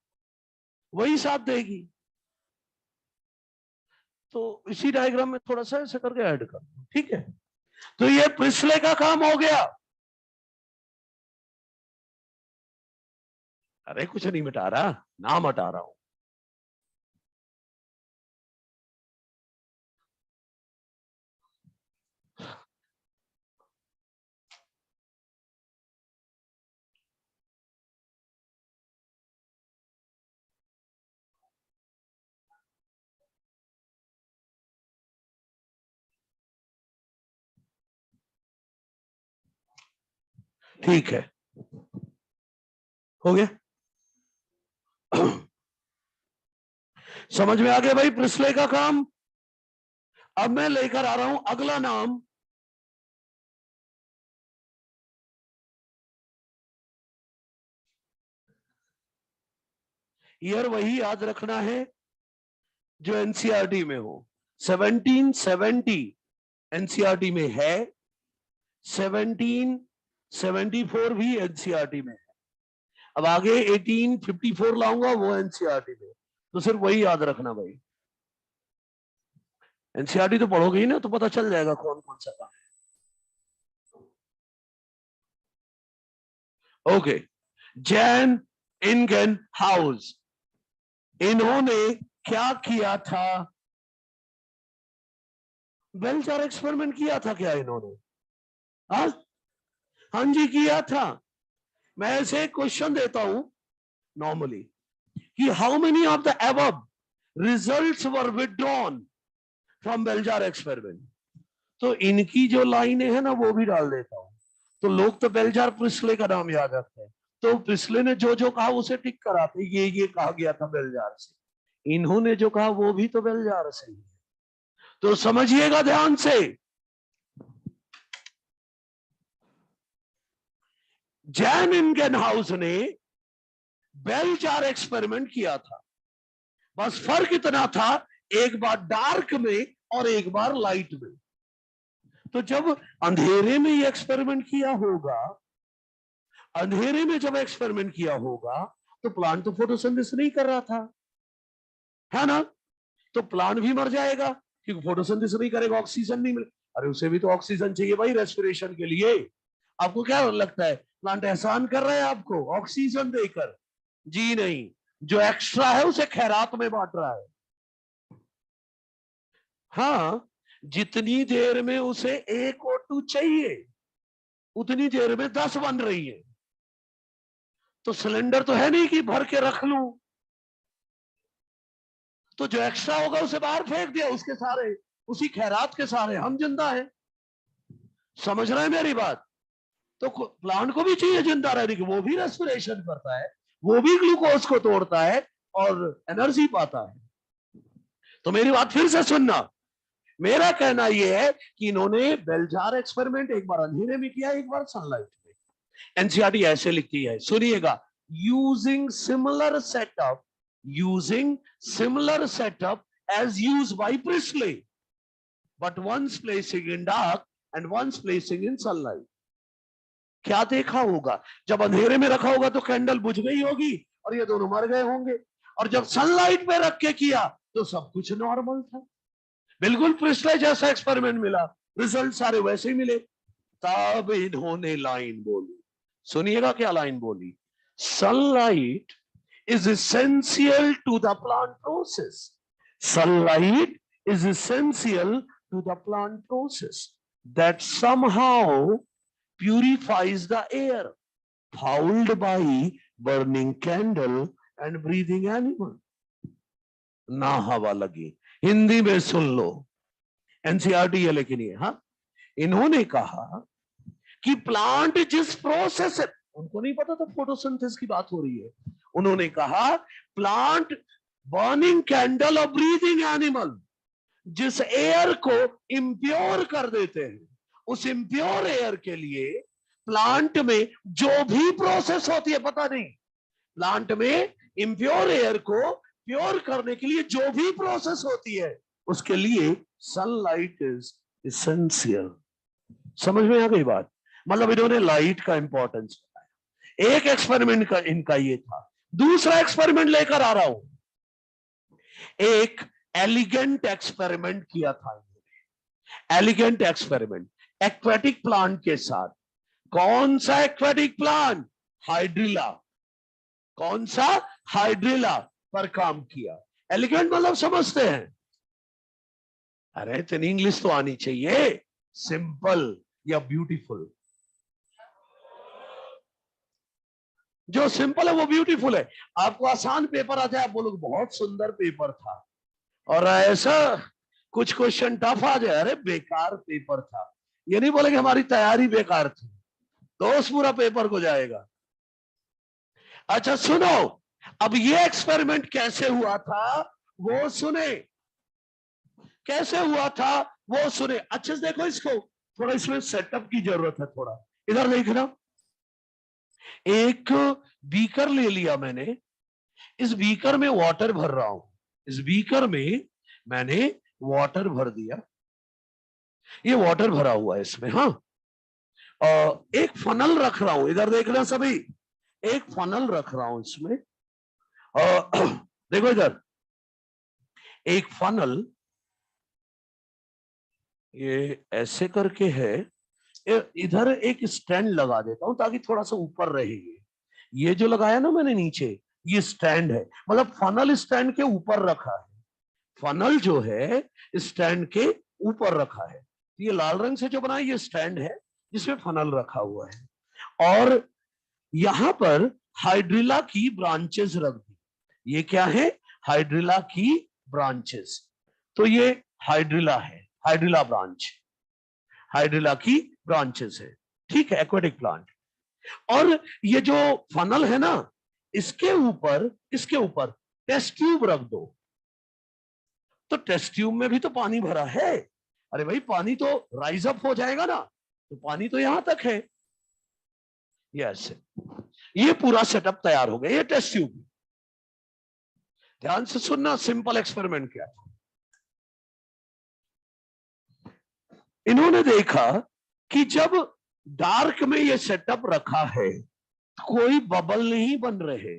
वही साथ देगी। तो इसी डायग्राम में थोड़ा सा ऐसे करके ऐड कर दो, ठीक है? तो ये प्रिस्ले का काम हो गया। अरे कुछ नहीं मिटा रहा, नाम हटा रहा हूं। ठीक है, हो गया। समझ में आ गया भाई प्रिस्ले का काम। अब मैं लेकर आ रहा हूं अगला नाम, ईयर वही याद रखना है जो एनसीईआरटी में हो। 1770 एनसीईआरटी में है, 1774 भी एनसीईआरटी में है। अब आगे 1854 लाऊंगा, वो एनसीईआरटी में, तो सिर्फ वही याद रखना भाई। एनसीईआरटी तो पढ़ोगे ही ना, तो पता चल जाएगा कौन कौन सा काम है। ओके, जैन इंगन हाउस, इन्होंने क्या किया था? बेल जार एक्सपेरिमेंट किया था क्या इन्होंने? हाँ जी, किया था। मैं ऐसे क्वेश्चन देता हूं नॉर्मली कि how many of the above results were withdrawn from bell jar experiment. तो इनकी जो लाइनें हैं ना वो भी डाल देता हूं। तो लोग तो बेल जार प्रिस्ले का नाम याद रखते हैं, तो प्रिस्ले ने जो जो कहा उसे टिक कराते, ये कहा गया था बेल जार से, इन्होंने जो कहा वो भी तो बेल जार से ही है। तो समझिएगा ध्यान से, जैन इंगन हाउस ने बेल जार एक्सपेरिमेंट किया था, बस फर्क इतना था, एक बार डार्क में और एक बार लाइट में। तो जब अंधेरे में ये एक्सपेरिमेंट किया होगा, अंधेरे में जब एक्सपेरिमेंट किया होगा, तो प्लांट तो फोटोसिंथेसिस नहीं कर रहा था, है ना? तो प्लांट भी मर जाएगा क्योंकि फोटोसिंथेसिस नहीं करेगा, ऑक्सीजन नहीं मिले। अरे उसे भी तो ऑक्सीजन चाहिए भाई रेस्पिरेशन के लिए। आपको क्या लगता है प्लांट एहसान कर रहा है आपको ऑक्सीजन देकर? जी नहीं, जो एक्स्ट्रा है उसे खैरात में बांट रहा है। हाँ, जितनी देर में उसे एक O2 चाहिए उतनी देर में 10 बन रही है। तो सिलेंडर तो है नहीं कि भर के रख लूं, तो जो एक्स्ट्रा होगा उसे बाहर फेंक दिया, उसके सारे, उसी खैरात के सारे हम जिंदा है। समझ रहे हैं मेरी बात? तो प्लांट को भी चाहिए जिंदा रहने की, वो भी रेस्पिरेशन करता है, वो भी ग्लूकोज को तोड़ता है और एनर्जी पाता है। तो मेरी बात फिर से सुनना, मेरा कहना यह है कि इन्होंने बेल जार एक्सपेरिमेंट एक बार अंधेरे में किया, एक बार सनलाइट में। एनसीईआरटी ऐसे लिखती है, सुनिएगा, using similar setup, using similar setup as used by Priestley, but once placing in dark and once placing in sunlight. क्या देखा होगा? जब अंधेरे में रखा होगा तो कैंडल बुझ गई होगी और ये दोनों मर गए होंगे, और जब सनलाइट पे रख के किया तो सब कुछ नॉर्मल था, बिल्कुल प्रिस्ले जैसा एक्सपेरिमेंट मिला, रिजल्ट सारे वैसे ही मिले। तब इन्होंने लाइन बोली, सुनिएगा क्या लाइन बोली, sunlight is essential to the plant process. Sunlight is essential to the plant process that somehow purifies the air fouled by burning candle and breathing animal. ना हवा लगी, हिंदी में सुन लो, एनसीईआरटी है लेकिन ये, हाँ, इन्होंने कहा कि प्लांट जिस प्रोसेस, उनको नहीं पता था फोटोसिंथेसिस की बात हो रही है, उन्होंने कहा प्लांट बर्निंग कैंडल और ब्रीदिंग एनिमल जिस एयर को इंप्योर कर देते हैं, उस इंप्योर एयर के लिए प्लांट में जो भी प्रोसेस होती है, पता नहीं, प्लांट में इंप्योर एयर को प्योर करने के लिए जो भी प्रोसेस होती है, उसके लिए सनलाइट इज एसेंशियल। समझ में आ गई बात? मतलब इन्होंने लाइट का इंपॉर्टेंस बताया। एक एक्सपेरिमेंट का इनका ये था। दूसरा एक्सपेरिमेंट लेकर आ रहा हूं, एक एलिगेंट एक्सपेरिमेंट किया था इन्होंने। एलिगेंट एक्सपेरिमेंट एक्वेटिक प्लांट के साथ। कौन सा एक्वेटिक प्लांट? हाइड्रिला। कौन सा? हाइड्रिला पर काम किया। एलिगेंट मतलब समझते हैं? अरे इतनी इंग्लिश तो आनी चाहिए, सिंपल या ब्यूटीफुल। जो सिंपल है वो ब्यूटीफुल है। आपको आसान पेपर आ जाए, आप बोलोगे बहुत सुंदर पेपर था, और ऐसा कुछ क्वेश्चन टफ आ जाए, अरे बेकार पेपर था, ये नहीं बोलेंगे हमारी तैयारी बेकार थी। तो उस पूरा पेपर को जाएगा। अच्छा सुनो, अब ये एक्सपेरिमेंट कैसे हुआ था वो सुने, कैसे हुआ था वो सुने। अच्छे से देखो इसको, थोड़ा इसमें सेटअप की जरूरत है, थोड़ा इधर देखना। एक बीकर ले लिया मैंने, इस बीकर में वाटर भर रहा हूं, इस बीकर में मैंने वाटर भर दिया, ये वाटर भरा हुआ है इसमें। हाँ, एक फनल रख रहा हूं, इधर देखना सभी, एक फनल रख रहा हूं इसमें। देखो इधर एक फनल, ये ऐसे करके है, इधर एक स्टैंड लगा देता हूं ताकि थोड़ा सा ऊपर रहेगी। ये जो लगाया ना मैंने नीचे, ये स्टैंड है, मतलब फनल स्टैंड के ऊपर रखा है, फनल जो है स्टैंड के ऊपर रखा है। ये लाल रंग से जो बना है ये स्टैंड है जिसमें फनल रखा हुआ है, और यहां पर हाइड्रिला की ब्रांचेस रख दी। ये क्या है? हाइड्रिला की ब्रांचेस। तो ये हाइड्रिला है, हाइड्रिला ब्रांच, हाइड्रिला की ब्रांचेस है, ठीक है, एक्वेटिक प्लांट। और ये जो फनल है ना, इसके ऊपर, इसके ऊपर टेस्ट ट्यूब रख दो। तो टेस्ट ट्यूब में भी तो पानी भरा है, अरे भाई पानी तो राइज अप हो जाएगा ना, तो पानी तो यहां तक है। यस, ये पूरा सेटअप तैयार हो गया, ये टेस्ट ट्यूब। ध्यान से सुनना, सिंपल एक्सपेरिमेंट किया। इन्होंने देखा कि जब डार्क में ये सेटअप रखा है कोई बबल नहीं बन रहे,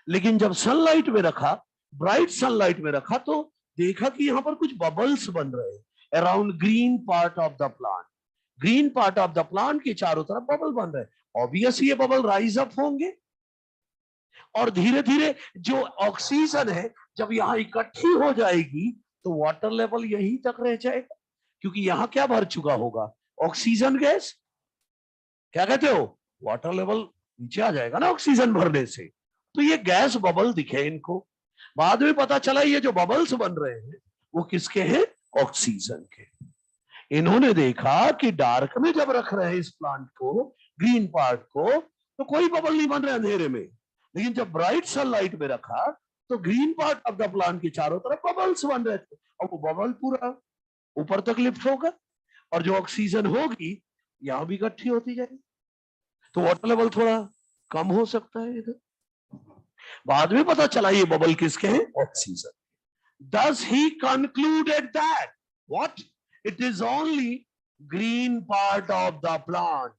लेकिन जब सनलाइट में रखा, ब्राइट सनलाइट में रखा, तो देखा कि यहां पर कुछ बबल्स बन रहे around green part of the plant, green part of the plant के चारों तरफ बबल बन रहे। ऑब्वियसली ये बबल राइज अप होंगे, और धीरे धीरे जो ऑक्सीजन है जब यहां इकट्ठी हो जाएगी तो वाटर लेवल यहीं तक रह जाएगा, क्योंकि यहां क्या भर चुका होगा? Oxygen gas. क्या कहते हो? वाटर लेवल नीचे आ जाएगा ना ऑक्सीजन भरने से। तो ये गैस बबल दिखे इनको, बाद में पता चला ये जो बबल्स बन रहे हैं वो किसके हैं? ऑक्सीजन के। इन्होंने देखा कि डार्क में जब रख रहे हैं इस प्लांट को, ग्रीन पार्ट को, तो कोई बबल नहीं बन रहे अंधेरे में, लेकिन जब ब्राइट सनलाइट में रखा तो green part of the plant के चारों तरफ बबल्स बन रहे थे, और वो बबल पूरा ऊपर तक लिफ्ट होगा, और जो ऑक्सीजन होगी यहां भी इकट्ठी होती जाएगी, तो वाटर लेवल थोड़ा कम हो सकता है इधर। बाद में पता चला ये बबल किसके हैं? Oxygen. Thus he concluded that what? It is only green part of the plant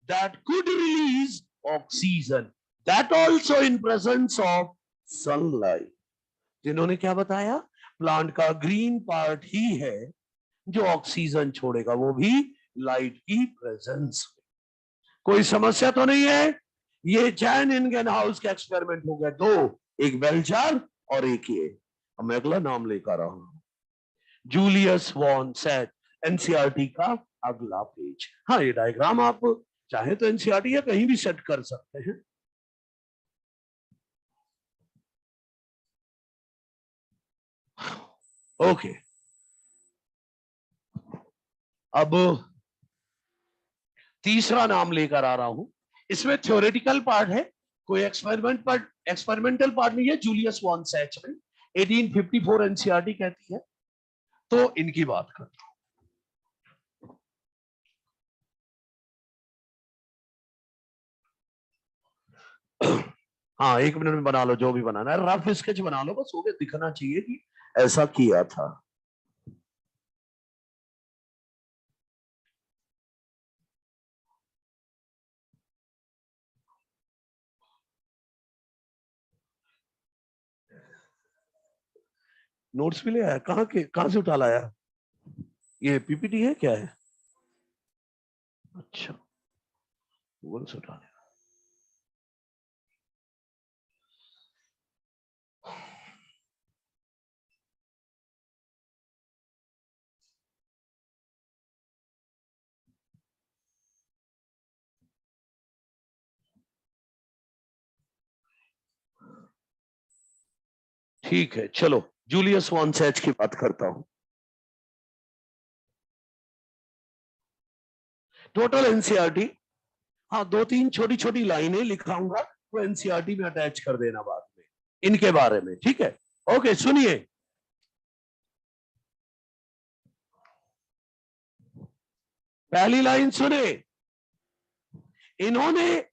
that could release oxygen, that also in presence of sunlight. इन्होंने क्या बताया? प्लांट का ग्रीन पार्ट ही है जो ऑक्सीजन छोड़ेगा, वो भी लाइट की प्रेजेंस में। कोई समस्या तो नहीं है? ये जैन इंगन हाउस का एक्सपेरिमेंट हो गया दो, एक बेल्चर और एक ये। अब मैं अगला नाम लेकर रहा हूं, जूलियस वॉन सेट, एनसीईआरटी का अगला पेज। हाँ, ये डायग्राम आप चाहे तो एनसीईआरटी या कहीं भी सेट कर सकते हैं। ओके, अब तीसरा नाम लेकर आ रहा हूं, इसमें थ्योरेटिकल पार्ट है, कोई एक्सपेरिमेंटल पार्ट नहीं है। जूलियस वॉन सेट में 1854 एनसीईआरटी कहती है, तो इनकी बात करता हूं। हाँ, 1 मिनट में बना लो जो भी बनाना है, रफ स्केच बना लो बस, हो गया, दिखना चाहिए कि ऐसा किया था। नोट्स भी ले आया? कहाँ से उठा लाया? ये पीपीटी है क्या है? अच्छा, गूगल से उठा लिया। ठीक है, चलो जूलियस वॉन सेच की बात करता हूं। टोटल एनसीईआरटी हाँ, 2-3 छोटी छोटी लाइनें लिखाऊंगा, वो एनसीईआरटी में अटैच कर देना बाद में इनके बारे में, ठीक है? ओके, सुनिए। पहली लाइन सुने, इन्होंने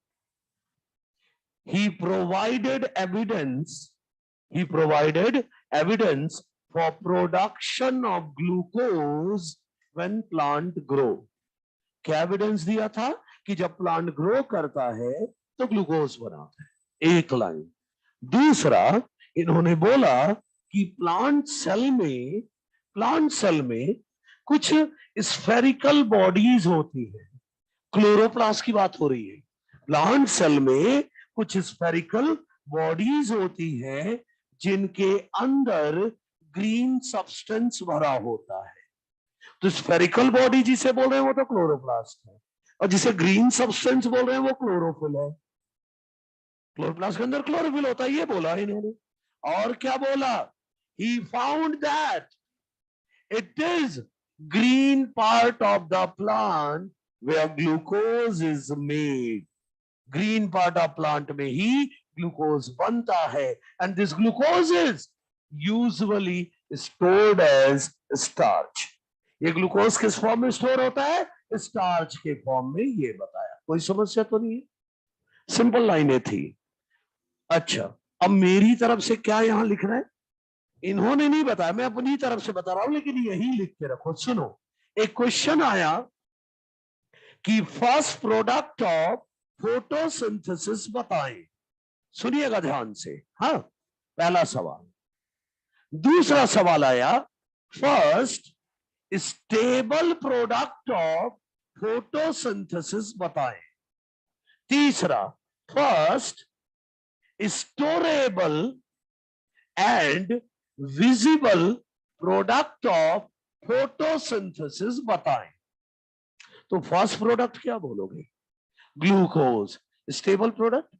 he provided evidence for production of glucose when plant grow। क्या एविडेंस दिया था? कि जब प्लांट ग्रो करता है तो ग्लूकोज बनाता है, एक लाइन। दूसरा, इन्होंने बोला कि प्लांट सेल में कुछ स्फेरिकल बॉडीज होती है। क्लोरोप्लास्ट की बात हो रही है। प्लांट सेल में कुछ स्फेरिकल बॉडीज होती है जिनके अंदर ग्रीन सब्सटेंस भरा होता है। तो स्फेरिकल बॉडी जिसे बोल रहे हैं वो तो क्लोरोप्लास्ट है, और जिसे ग्रीन सब्सटेंस बोल रहे हैं वो क्लोरोफिल है। क्लोरोप्लास्ट के अंदर क्लोरोफिल होता है, ये बोला इन्होंने। और क्या बोला? He found that it is green part of the plant where glucose is made. Green part of plant में ही ग्लूकोज बनता है, and this glucose is usually stored as starch. ये ग्लूकोज किस फॉर्म में स्टोर होता है? स्टार्च के फॉर्म में। ये बताया, कोई समस्या तो नहीं है? सिंपल लाइनें थी। अच्छा, अब मेरी तरफ से क्या यहां लिख रहे हैं? इन्होंने नहीं बताया, मैं अपनी तरफ से बता रहा हूं, लेकिन यही लिख के रखो। सुनो, एक क्वेश्चन आया कि फर्स्ट प्रोडक्ट ऑफ फोटोसिंथेसिस बताएं। सुनिएगा ध्यान से। हाँ, पहला सवाल। दूसरा सवाल आया, first stable product of photosynthesis बताएं। तीसरा, first storable and visible product of photosynthesis बताएं। तो फर्स्ट प्रोडक्ट क्या बोलोगे? ग्लूकोज। Stable product?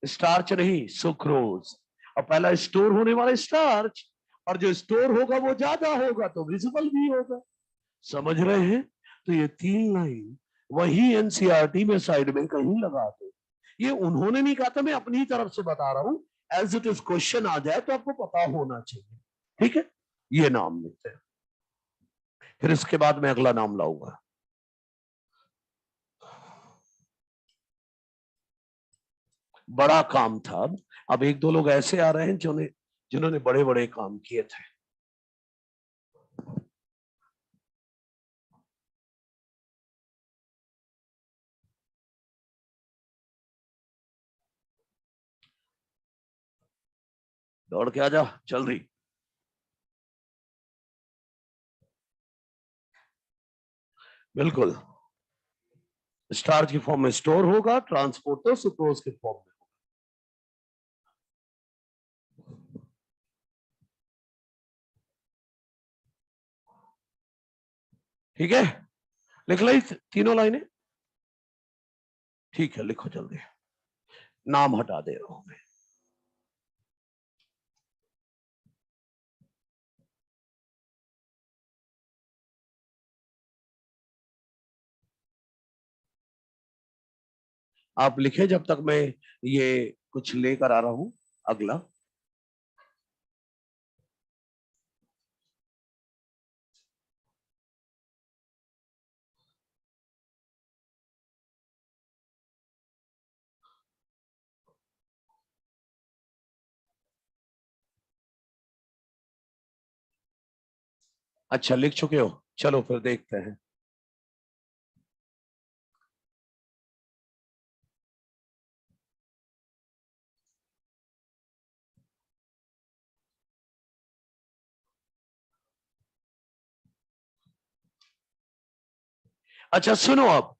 स्टार्च नहीं, सुक्रोज। और पहला स्टोर होने वाला स्टार्च, और जो स्टोर होगा वो ज्यादा होगा तो विजिबल भी होगा। समझ रहे हैं? तो ये 3 लाइन वही एनसीईआरटी में साइड में कहीं लगा दो। ये उन्होंने नहीं कहा था, मैं अपनी तरफ से बता रहा हूं। एज इट इज क्वेश्चन आ जाए तो आपको पता होना चाहिए, ठीक है? ये नाम लेते हैं, फिर इसके बाद मैं अगला नाम लाऊंगा। बड़ा काम था। अब 1-2 लोग ऐसे आ रहे हैं जिन्होंने बड़े बड़े काम किए थे। दौड़ के आ जा जल्दी। बिल्कुल, स्टार्च की फॉर्म में स्टोर होगा, ट्रांसपोर्ट तो सुक्रोज के फॉर्म में। ठीक है, लिख ली तीनों लाइनें? ठीक है, लिखो जल्दी। नाम हटा दे रहा हूं मैं। आप लिखे जब तक मैं ये कुछ लेकर आ रहा हूं अगला। अच्छा, लिख चुके हो? चलो फिर देखते हैं। अच्छा सुनो, अब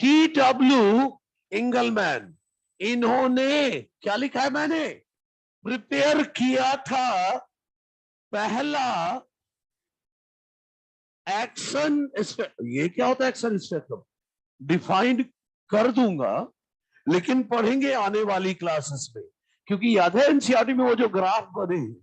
TW इंगलमैन, इन्होंने क्या लिखा है? मैंने प्रिपेयर किया था पहला एक्शन। ये क्या होता है एक्शन स्पेक्ट्रम? डिफाइंड कर दूंगा, लेकिन पढ़ेंगे आने वाली क्लासेस में, क्योंकि याद है एनसीईआरटी में वो जो ग्राफ बने हैं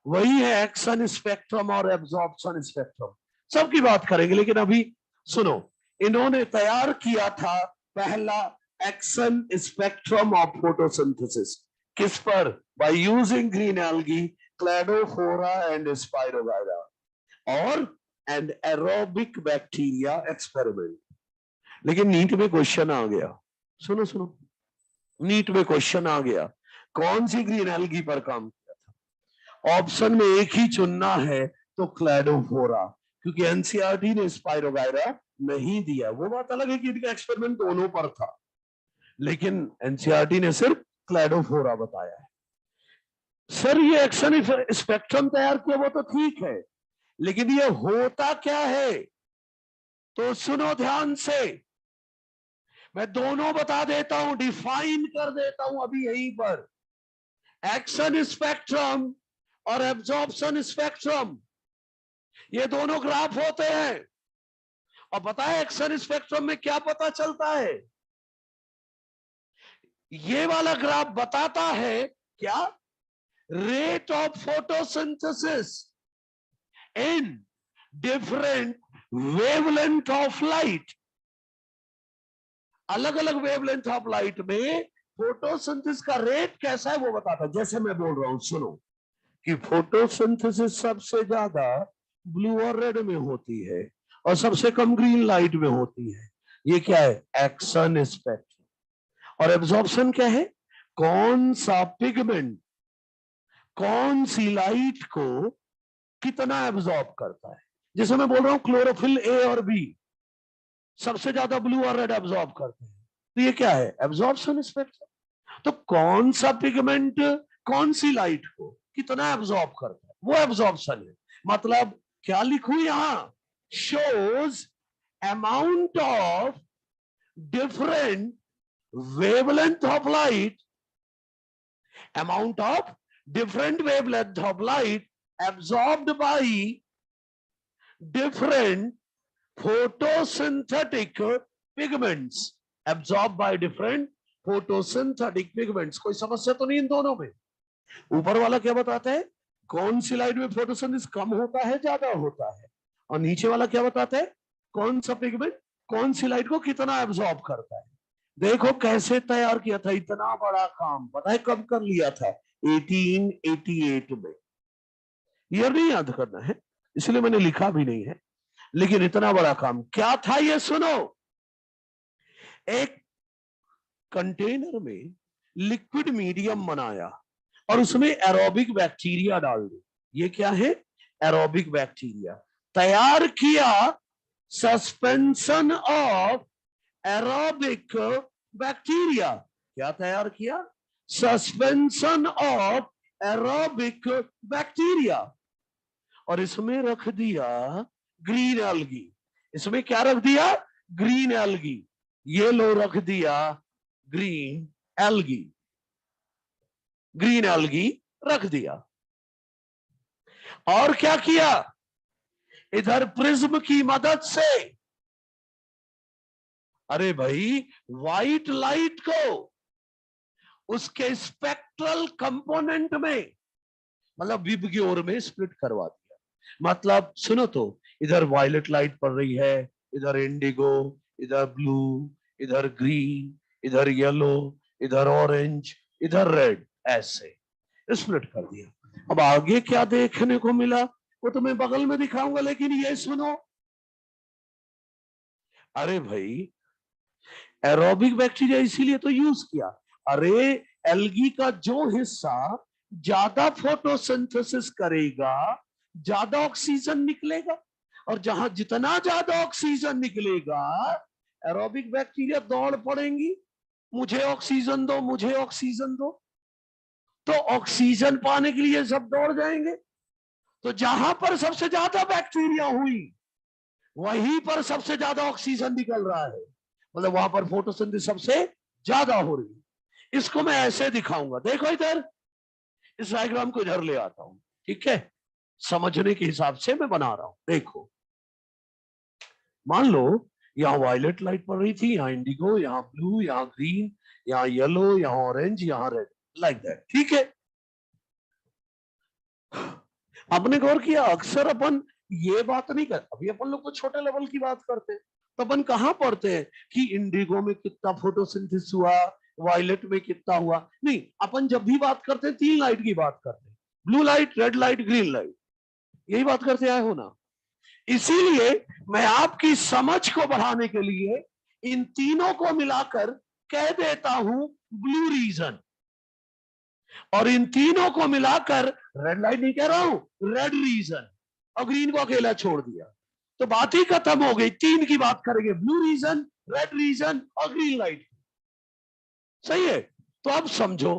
वही है एक्शन स्पेक्ट्रम और एब्जॉर्प्शन स्पेक्ट्रम। सबकी बात करेंगे, लेकिन अभी सुनो, इन्होंने तैयार किया था पहला एक्शन स्पेक्ट्रम ऑफ फोटोसिंथेसिस। किस पर? By using green algae, Cladophora and spirogyra और एंड एरोबिक बैक्टीरिया एक्सपेरिमेंट। लेकिन नीट में क्वेश्चन आ गया, सुनो सुनो, नीट में क्वेश्चन आ गया, कौन सी ग्रीन एल्गी पर काम किया था? ऑप्शन में एक ही चुनना है तो क्लैडोफोरा, क्योंकि एनसीईआरटी ने स्पाइरोगाइरा नहीं दिया। वो बात अलग है कि इनका एक्सपेरिमेंट दोनों पर था, लेकिन एनसीईआरटी ने सिर्फ क्लैडोफोरा बताया है। सर ये एक्शन स्पेक्ट्रम तैयार किया वो तो ठीक है, लेकिन ये होता क्या है? तो सुनो ध्यान से, मैं दोनों बता देता हूं, डिफाइन कर देता हूं अभी यहीं पर। एक्शन स्पेक्ट्रम और एब्जॉर्प्शन स्पेक्ट्रम, ये दोनों ग्राफ होते हैं। और पता है एक्शन स्पेक्ट्रम में क्या पता चलता है? ये वाला ग्राफ बताता है क्या? Rate of photosynthesis in different wavelength of light. अलग अलग वेवलेंथ ऑफ लाइट में फोटोसिंथेसिस का रेट कैसा है वो बताता है। जैसे मैं बोल रहा हूं, सुनो, कि फोटोसिंथेसिस सबसे ज्यादा ब्लू और रेड में होती है और सबसे कम ग्रीन लाइट में होती है। ये क्या है? Action spectrum. और एब्जॉर्प्शन क्या है? कौन सा पिगमेंट कौन सी लाइट को कितना एब्जॉर्ब करता है। जैसे मैं बोल रहा हूं क्लोरोफिल ए और बी सबसे ज्यादा ब्लू और रेड एब्जॉर्ब करते हैं, तो ये क्या है? Absorption spectrum. तो कौन सा पिगमेंट कौन सी लाइट को कितना एब्जॉर्ब करता है, वो एब्जॉर्प्शन है। मतलब क्या लिखूं यहां? Shows amount of different wavelength of light, amount of different wavelength of light absorbed by different photosynthetic pigments, absorbed by different photosynthetic pigments। कोई समस्या तो नहीं इन दोनों में? ऊपर वाला क्या बताता है? कौन सी लाइट में फोटोसिंथेसिस कम होता है, ज्यादा होता है। और नीचे वाला क्या बताता है? कौन सा पिगमेंट कौन सी लाइट को कितना एब्जॉर्ब करता है। देखो कैसे तैयार किया था, इतना बड़ा काम पता है कब कर लिया था? 1888 में। ईयर नहीं याद करना है, इसलिए मैंने लिखा भी नहीं है, लेकिन इतना बड़ा काम क्या था ये सुनो। एक कंटेनर में लिक्विड मीडियम बनाया और उसमें एरोबिक बैक्टीरिया डाल दी। ये क्या है? Aerobic bacteria. तैयार किया सस्पेंशन ऑफ एरोबिक बैक्टीरिया। क्या तैयार किया? Suspension of aerobic bacteria. और इसमें रख दिया ग्रीन एल्गी। इसमें क्या रख दिया? Green algae. ये लो रख दिया ग्रीन एल्गी, ग्रीन एल्गी रख दिया। और क्या किया? इधर प्रिज्म की मदद से, अरे भाई, व्हाइट लाइट को उसके स्पेक्ट्रल कंपोनेंट में, मतलब विब की ओर में स्प्लिट करवा दिया। मतलब सुनो तो, इधर वायलेट लाइट पड़ रही है, इधर इंडिगो, इधर ब्लू, इधर ग्रीन, इधर येलो, इधर ऑरेंज, इधर रेड, ऐसे स्प्लिट कर दिया। अब आगे क्या देखने को मिला वो तो मैं बगल में दिखाऊंगा, लेकिन ये सुनो। अरे भाई, एरोबिक बैक्टीरिया इसीलिए तो यूज किया। अरे एल्गी का जो हिस्सा ज्यादा फोटोसिंथेसिस करेगा, ज्यादा ऑक्सीजन निकलेगा, और जहां जितना ज्यादा ऑक्सीजन निकलेगा, एरोबिक बैक्टीरिया दौड़ पड़ेंगी, मुझे ऑक्सीजन दो, मुझे ऑक्सीजन दो। तो ऑक्सीजन पाने के लिए सब दौड़ जाएंगे। तो जहां पर सबसे ज्यादा बैक्टीरिया हुई, वहीं पर सबसे ज्यादा ऑक्सीजन निकल रहा है, मतलब वहां पर फोटोसिंथेसिस सबसे ज्यादा हो रही है। इसको मैं ऐसे दिखाऊंगा, देखो इधर, इस डायग्राम को इधर ले आता हूं, ठीक है? समझने के हिसाब से मैं बना रहा हूं। देखो, मान लो यहां वायलेट लाइट पड़ रही थी, यहां इंडिगो, यहां ब्लू, यहां ग्रीन, यहां येलो, यहां ऑरेंज, यहां रेड, लाइक दैट, ठीक है? आपने गौर किया, अक्सर अपन ये बात नहीं करते, अभी अपन लोग तो छोटे लेवल की बात करते हैं, तो अपन कहां पढ़ते हैं कि इंडिगो में कितना फोटोसिंथेसिस हुआ, वायलेट में कितना हुआ? नहीं, अपन जब भी बात करते हैं 3 लाइट की बात करते हैं, blue light, red light, green light, यही बात करते आए हो ना। इसीलिए मैं आपकी समझ को बढ़ाने के लिए इन तीनों को मिलाकर कह देता हूं ब्लू रीजन, और इन तीनों को मिलाकर रेड लाइट नहीं कह रहा हूं, रेड रीजन, और ग्रीन को अकेला छोड़ दिया, तो बात ही खत्म हो गई। 3 की बात करेंगे, ब्लू रीजन, रेड रीजन और ग्रीन लाइट। सही है? तो अब समझो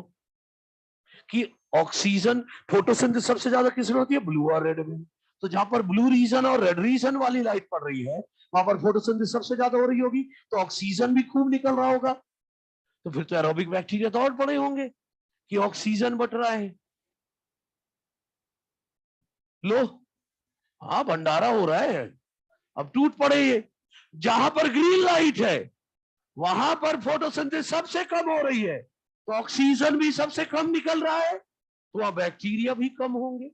कि ऑक्सीजन फोटोसिंथेसिस सबसे ज्यादा किसमें होती है? ब्लू और रेड में। तो जहां पर ब्लू रीजन और रेड रीजन वाली लाइट पड़ रही है, वहां पर फोटोसिंथेसिस सबसे ज्यादा हो रही होगी, तो ऑक्सीजन भी खूब निकल रहा होगा। तो फिर तो एरोबिक बैक्टीरिया तो और पड़े होंगे कि ऑक्सीजन बट रहा है। लो, हाँ, भंडारा हो रहा है, अब टूट पड़े ये। जहां पर ग्रीन लाइट है वहां पर फोटोसिंथेसिस सबसे कम हो रही है, तो ऑक्सीजन भी सबसे कम निकल रहा है, तो वहां बैक्टीरिया भी कम होंगे।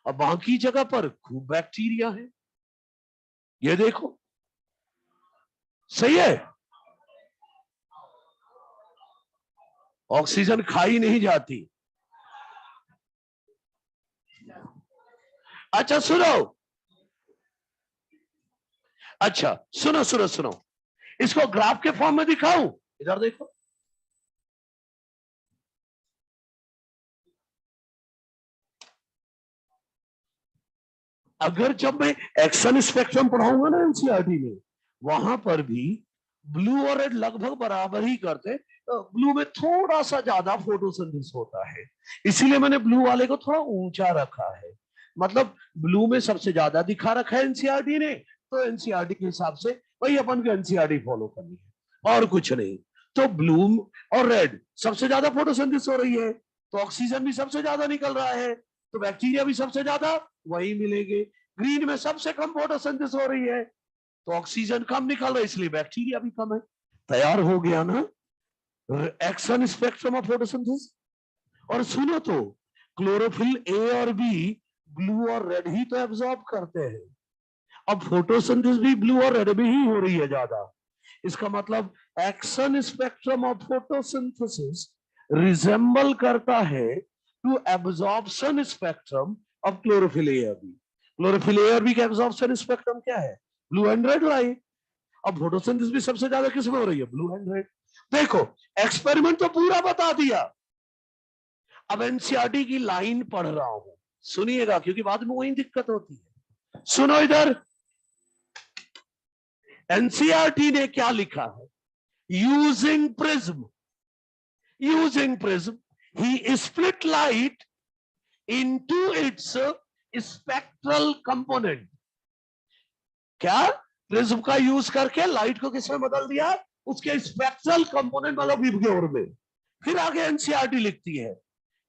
अब बाकी जगह पर खूब बैक्टीरिया है, ये देखो। सही है? ऑक्सीजन खाई नहीं जाती। अच्छा सुनो, अच्छा सुनो सुनो सुनो, इसको ग्राफ के फॉर्म में दिखाऊं? इधर देखो, अगर जब मैं एक्शन स्पेक्ट्रम पढ़ाऊंगा ना एनसीईआरटी में, वहां पर भी ब्लू और रेड लगभग बराबर ही करते, तो ब्लू में थोड़ा सा ज्यादा फोटोसिंथेसिस होता है, इसीलिए मैंने ब्लू वाले को थोड़ा ऊंचा रखा है। मतलब ब्लू में सबसे ज्यादा दिखा रखा है एनसीईआरटी ने, तो एनसीईआरटी के हिसाब से वही अपन को एनसीईआरटी फॉलो करनी है, और कुछ नहीं। तो ब्लू और रेड सबसे ज्यादा फोटोसिंथेसिस हो रही है, तो ऑक्सीजन भी सबसे ज्यादा निकल रहा है, तो बैक्टीरिया भी सबसे ज्यादा वही मिलेंगे। ग्रीन में सबसे कम फोटोसिंथेसिस हो रही है, तो ऑक्सीजन कम निकल रहा है, इसलिए बैक्टीरिया भी कम है। तैयार हो गया ना एक्शन स्पेक्ट्रम ऑफ फोटोसिंथेसिस। और सुनो तो, क्लोरोफिल ए और बी ब्लू और रेड ही तो एब्जॉर्ब करते हैं। अब फोटोसिंथेसिस भी ब्लू और रेड में ही हो रही है ज्यादा, इसका मतलब action spectrum of photosynthesis resemble करता है to absorption spectrum of chlorophyll A और बी। क्लोरोफिल ए और बी का एब्जॉर्प्शन स्पेक्ट्रम क्या है? Blue and red light. अब फोटोसिंथेसिस भी सबसे ज्यादा किसमें हो रही है? Blue and red. देखो, एक्सपेरिमेंट तो पूरा बता दिया, अब एनसीईआरटी की लाइन पढ़ रहा हूं, सुनिएगा, क्योंकि बाद में वही दिक्कत होती है। सुनो इधर, एनसीईआरटी ने क्या लिखा है? Using prism, using prism he split light into its spectral component. क्या? प्रिज्म का यूज करके लाइट को किसमें बदल दिया? उसके स्पेक्ट्रल कंपोनेंट मतलब विबग्योर में। फिर आगे एनसीईआरटी लिखती है,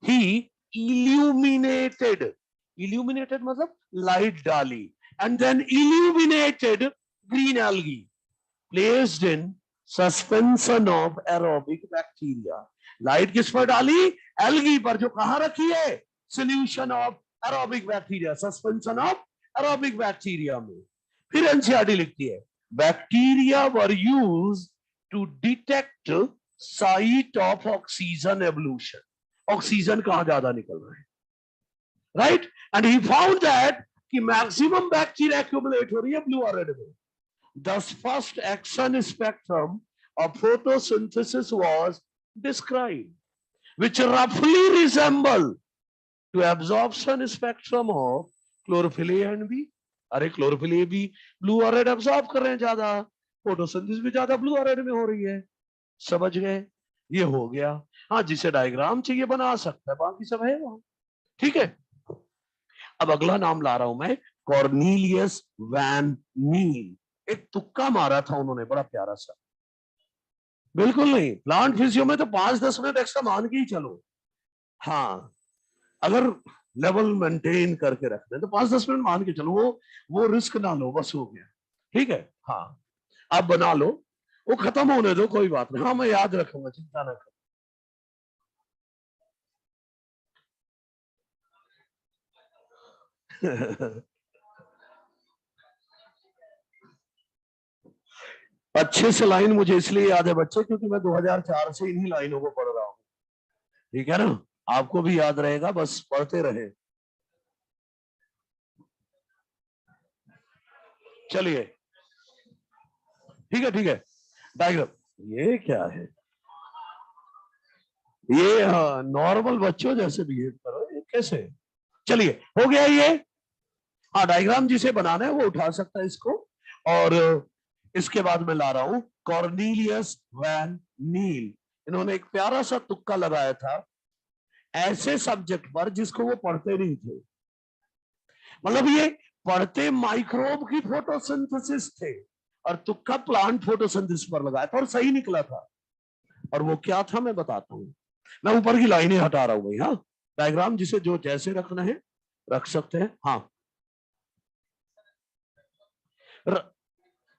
ही इल्यूमिनेटेड, इल्यूमिनेटेड मतलब लाइट डाली, and then illuminated green algae placed in suspension of aerobic bacteria. Light किस पर डाली? एल्गी पर, जो कहां रखी है? Solution of aerobic bacteria, suspension of aerobic bacteria में। फिर एनसीईआरटी लिखती है, bacteria were used to detect site of oxygen evolution. Oxygen कहां ज्यादा निकल रहा है, right? And he found that कि मैक्सिमम बैक्टीरिया एक्यूमुलेट हो रही है ब्लू और रेड में। The first action spectrum of photosynthesis was described, which roughly resemble to absorption spectrum of chlorophyll A and B. अरे क्लोरोफिल ए भी blue और red absorb कर रहे हैं ज्यादा, फोटोसिंथेसिस भी ज्यादा ब्लू और रेड में हो रही है। समझ गए? ये हो गया। हाँ, जिसे डायग्राम चाहिए बना सकता है, बाकी सब है वहां। ठीक है, अब अगला नाम ला रहा हूं मैं, कॉर्नीलियस वैन मील। एक तुक्का मारा था उन्होंने, बड़ा प्यारा सा। बिल्कुल नहीं, प्लांट फिजियो में तो 5-10 मिनट एक्स्ट्रा मान के ही चलो। हाँ, अगर लेवल मेंटेन करके रखना है तो 5-10 मिनट मान के चलो, वो रिस्क ना लो, बस हो गया। ठीक है? हाँ, आप बना लो, वो खत्म होने दो, कोई बात नहीं। हाँ, मैं याद रखूंगा, चिंता ना करो। अच्छे से लाइन मुझे इसलिए याद है बच्चे, क्योंकि मैं 2004 से इन्हीं लाइनों को पढ़ रहा हूं। ठीक है ना, आपको भी याद रहेगा, बस पढ़ते रहे। चलिए, ठीक है, ठीक है। डायग्राम, ये क्या है? ये नॉर्मल बच्चों जैसे बिहेव करो, ये कैसे? चलिए, हो गया ये। हाँ, डायग्राम जिसे बनाना है वो उठा सकता है इसको। और इसके बाद मैं ला रहा हूं कॉर्नेलियस वैन नील। इन्होंने एक प्यारा सा तुक्का लगाया था ऐसे सब्जेक्ट पर जिसको वो पढ़ते नहीं थे। मतलब ये पढ़ते माइक्रोब की फोटोसिंथेसिस थे, और तुक्का प्लांट फोटोसिंथेसिस पर लगाया था, और सही निकला था। और वो क्या था मैं बताता हूं। मैं ऊपर की लाइनें हटा रहा हूं भाई। हाँ, डायग्राम जिसे जो जैसे रखना है रख सकते हैं। हाँ,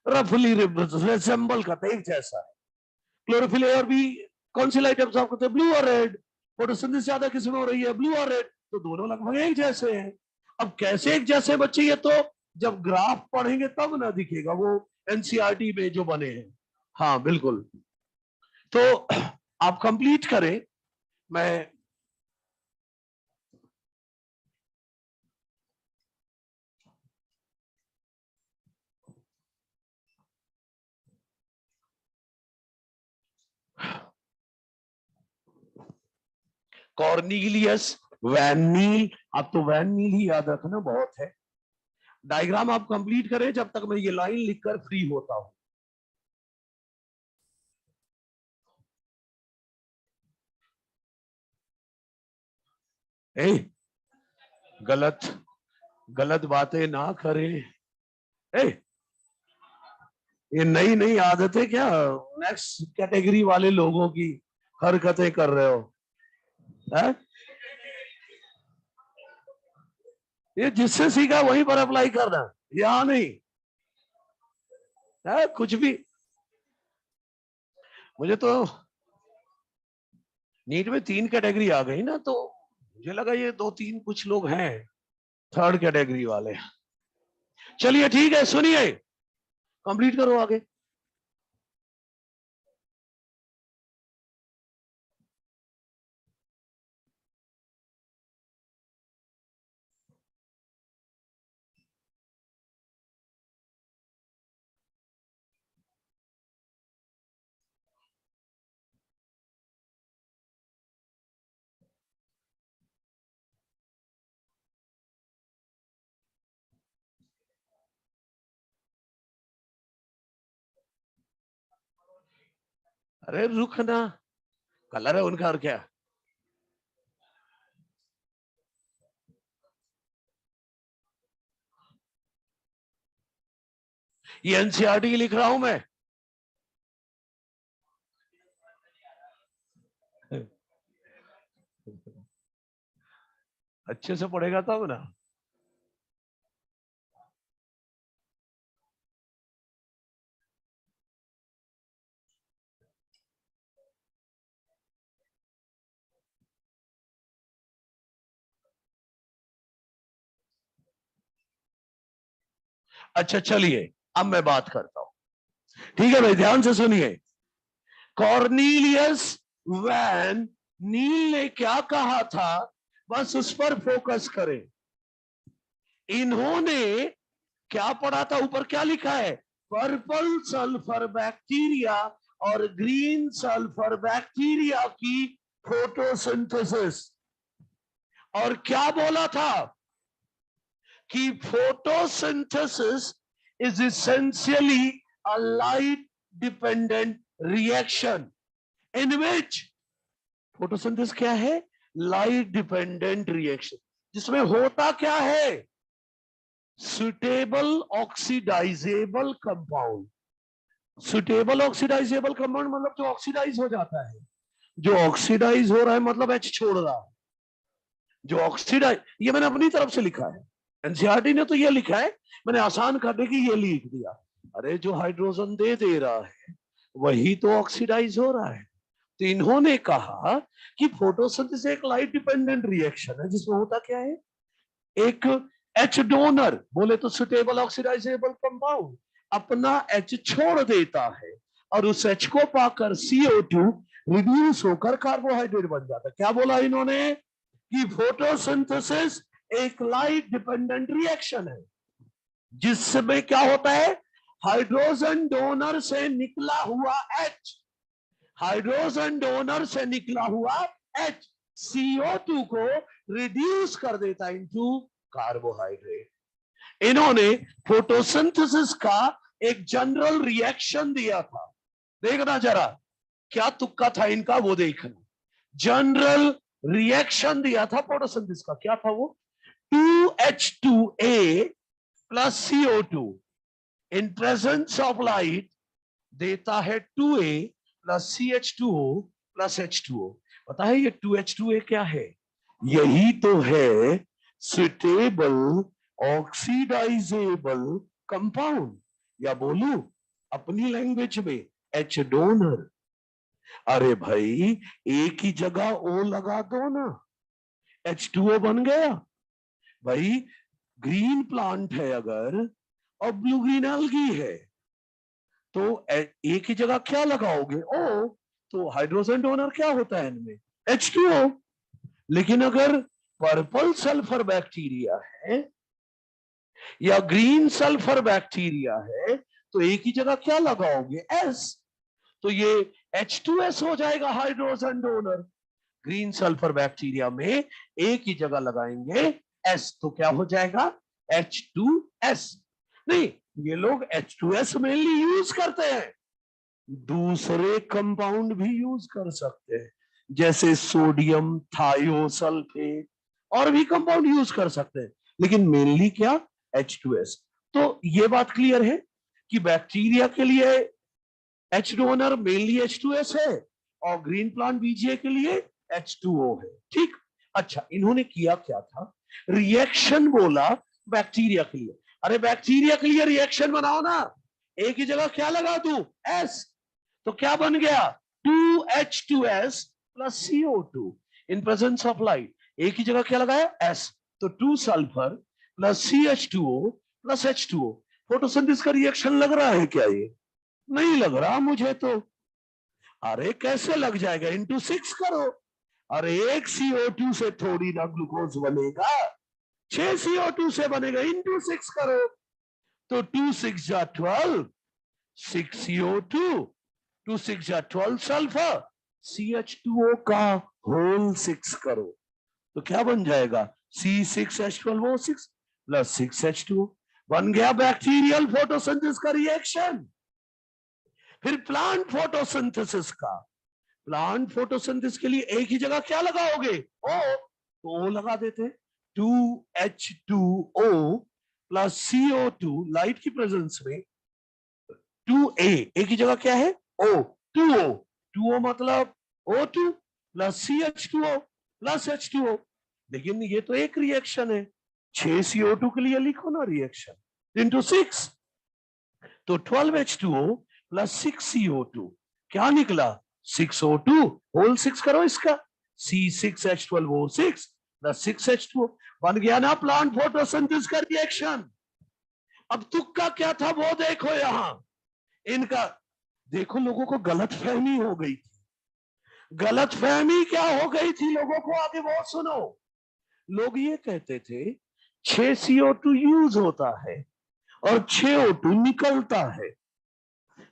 रफली रिसेंबल करते एक जैसा है। क्लोरोफिल ए और बी कौन सी लाइट एब्जॉर्ब करते हैं? ब्लू और रेड। फोटोसिंथेसिस ज्यादा किसमें हो रही है? ब्लू और रेड। तो दोनों लगभग एक जैसे हैं। अब कैसे एक जैसे बच्चे? ये तो जब ग्राफ पढ़ेंगे तब ना दिखेगा, वो एनसीईआरटी में जो बने हैं। हाँ बिल्कुल। तो आप कंप्लीट करें। मैं कॉर्नीलियस वैन नील, आप तो वैन नील ही याद रखना बहुत है। डायग्राम आप कंप्लीट करें जब तक मैं ये लाइन लिखकर फ्री होता हूं। ए, गलत गलत बातें ना करें। ए, ये नई नई आदतें क्या नेक्स्ट कैटेगरी वाले लोगों की हरकतें कर रहे हो? है? ये जिससे सीखा वहीं पर अप्लाई करना, यहां नहीं है कुछ भी। मुझे तो नीट में 3 कैटेगरी आ गई ना, तो मुझे लगा ये 2-3 कुछ लोग हैं थर्ड कैटेगरी वाले। चलिए ठीक है, सुनिए, कंप्लीट करो आगे। अरे रुकना, कलर है उनका और क्या। ये एनसीईआरटी लिख रहा हूं मैं। अच्छे से पढ़ेगा तब ना। अच्छा चलिए, अब मैं बात करता हूं। ठीक है भाई, ध्यान से सुनिए। कॉर्नीलियस वैन नील ने क्या कहा था, बस उस पर फोकस करें। इन्होंने क्या पढ़ा था? ऊपर क्या लिखा है? पर्पल सल्फर बैक्टीरिया और ग्रीन सल्फर बैक्टीरिया की फोटोसिंथेसिस। और क्या बोला था कि photosynthesis is essentially a light dependent reaction in which, photosynthesis क्या है? लाइट डिपेंडेंट रिएक्शन, जिसमें होता क्या है? Suitable oxidisable compound. Suitable oxidisable compound मतलब जो ऑक्सीडाइज हो जाता है। जो ऑक्सीडाइज हो रहा है मतलब एच छोड़ रहा है। जो ऑक्सीडाइज, ये मैंने अपनी तरफ से लिखा है, एनसीईआरटी ने तो ये लिखा है, मैंने आसान करने की ये लिख दिया। अरे जो हाइड्रोजन दे दे रहा है वही तो ऑक्सीडाइज हो रहा है। तो इन्होंने कहा कि फोटोसिंथेसिस एक लाइट डिपेंडेंट रिएक्शन है, जिसमें होता क्या है? एक एच डोनर, बोले तो सुटेबल ऑक्सीडाइजेबल कंपाउंड, अपना H छोड़ देता है और उस H को पाकर CO2 रिड्यूस होकर कार्बोहाइड्रेट बन जाता है। क्या बोला इन्होंने कि फोटोसिंथेसिस एक लाइट डिपेंडेंट रिएक्शन है, जिसमें क्या होता है, हाइड्रोजन डोनर से निकला हुआ H, हाइड्रोजन डोनर से निकला हुआ H CO2 को रिड्यूस कर देता है इनटू कार्बोहाइड्रेट। इन्होंने फोटोसिंथेसिस का एक जनरल रिएक्शन दिया था, देखना जरा क्या तुक्का था इनका, वो देखना। जनरल रिएक्शन दिया था फोटोसिंथेसिस का, क्या था वो, 2H2A plus CO2 in presence of light देता है 2A plus CH2O plus H2O। पता है ये 2H2A क्या है, यही तो है सुटेबल ऑक्सीडाइजेबल कंपाउंड, या बोलूं अपनी लैंग्वेज में H डोनर। अरे भाई एक ही जगह O लगा दो ना, H2O बन गया। भाई ग्रीन प्लांट है अगर और ब्लू ग्रीन एल्गी है तो एक ही जगह क्या लगाओगे, O, तो हाइड्रोजन डोनर क्या होता है इनमें, H2O। लेकिन अगर पर्पल सल्फर बैक्टीरिया है या ग्रीन सल्फर बैक्टीरिया है तो एक ही जगह क्या लगाओगे, S, तो ये H2S हो जाएगा hydrogen donor. Green sulphur bacteria में एक ही जगह लगाएंगे S, तो क्या हो जाएगा H2S। नहीं, ये लोग H2S मेनली यूज करते हैं, दूसरे कंपाउंड भी यूज कर सकते हैं, जैसे सोडियम थायोसल्फेट और भी कंपाउंड यूज कर सकते हैं, लेकिन मेनली क्या, H2S। तो ये बात क्लियर है कि बैक्टीरिया के लिए H डोनर मेनली H2S है और ग्रीन प्लांट बीजीए के लिए H2O है, ठीक। अच्छा, इन्होंने किया क्या था, रिएक्शन बोला बैक्टीरिया के लिए। अरे बैक्टीरिया के लिए रिएक्शन बनाओ ना, एक ही जगह क्या लगा दूं, S, तो क्या बन गया 2H2S plus CO2 in presence of light. एक ही जगह क्या लगाया S, तो 2 sulphur plus CH2O plus H2O। Photosynthesis का रिएक्शन लग रहा है क्या, ये नहीं लग रहा मुझे तो। अरे कैसे लग जाएगा, इंटू 6 करो। अरे एक CO2 से थोड़ी ना ग्लूकोज बनेगा, 6 CO2 से बनेगा, इंटू 6 करो। तो 2 6 जा 12, 6 CO2, 2 6 जा 12 सल्फर, CH2O का होल 6 करो, तो क्या बन जाएगा, C6H12O6 प्लस 6H2O। बन गया बैक्टीरियल फोटोसिंथेसिस का रिएक्शन। फिर प्लांट फोटोसिंथेसिस का, प्लांट फोटोसिंथेसिस के लिए एक ही जगह क्या लगाओगे, O, तो O लगा देते, 2H2O प्लस CO2 लाइट की प्रेजेंस में 2A, एक ही जगह क्या है O, 2O, 2O मतलब O2 plus CH2O plus H2O। लेकिन ये तो एक रिएक्शन है, 6 CO2 के लिए लिखो ना रिएक्शन, इंटू 6, तो 12H2O प्लस 6 CO2, क्या निकला 6O2 होल 6 करो इसका, C6H12O6 प्लस 6H2O। बन गया ना प्लांट फोटोसिंथेसिस का रिएक्शन। अब तुक्का क्या था वो देखो, यहां इनका देखो, लोगों को गलत फहमी हो गई थी। गलत फहमी क्या हो गई थी लोगों को, आगे वो सुनो। लोग ये कहते थे 6 CO2 यूज होता है और 6 O2 निकलता है।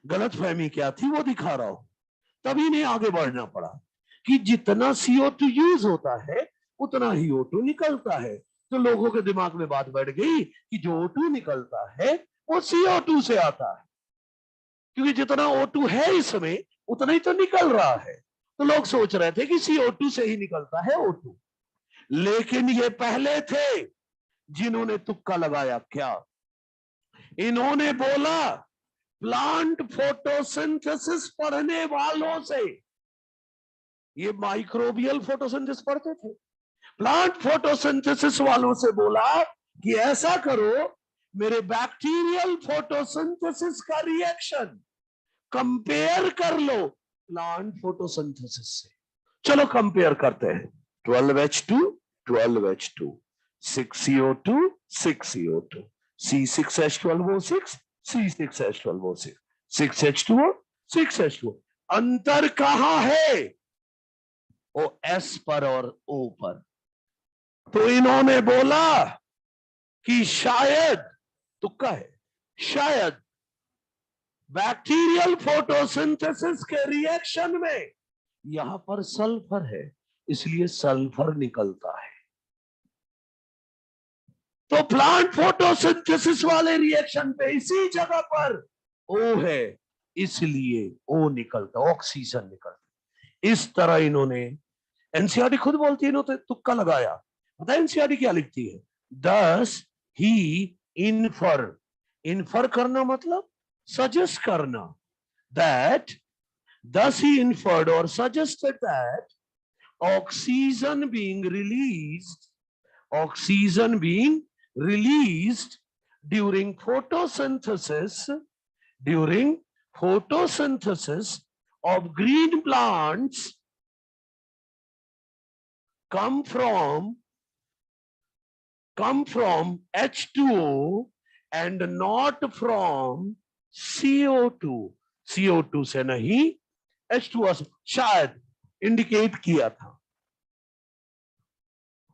गलत फहमी क्या थी वो दिखा रहा हूं, तभी नहीं आगे बढ़ना पड़ा कि जितना CO2 यूज होता है उतना ही O2 निकलता है। तो लोगों के दिमाग में बात बैठ गई कि जो O2 निकलता है वो CO2 से आता है, क्योंकि जितना O2 है इसमें उतना ही तो निकल रहा है। तो लोग सोच रहे थे कि CO2 से ही निकलता है O2। लेकिन ये पहले थे जिन्होंने तुक्का लगाया। क्या इन्होंने बोला, प्लांट फोटोसिंथेसिस पढ़ने वालों से, ये माइक्रोबियल फोटोसिंथेसिस पढ़ते थे, प्लांट फोटोसिंथेसिस वालों से बोला कि ऐसा करो, मेरे बैक्टीरियल फोटोसिंथेसिस का रिएक्शन कंपेयर कर लो प्लांट फोटोसिंथेसिस से। चलो कंपेयर करते हैं, 12H2 12H2, 6CO2 6CO2, C6H12O6 C6H12O6, 6H2O 6H2O। अंतर कहां है? वो S पर और O पर। तो इन्होंने बोला कि शायद, तुक्का है, शायद बैक्टीरियल फोटोसिंथेसिस के रिएक्शन में यहां पर सल्फर है, इसलिए सल्फर निकलता है। तो प्लांट फोटोसिंथेसिस वाले रिएक्शन पे इसी जगह पर O है, इसलिए O निकलता, ऑक्सीजन निकलता। इस तरह इन्होंने, एनसीईआरटी खुद बोलती है, इन्होंने तुक्का लगाया। पता है एनसीईआरटी क्या लिखती है? दस ही इन्फर, इन्फर करना मतलब सजेस्ट करना, that thus he inferred or suggested that oxygen being released during photosynthesis of green plants come from H2O and not from CO2। CO2 से नहीं, H2O से शायद इंडिकेट किया था।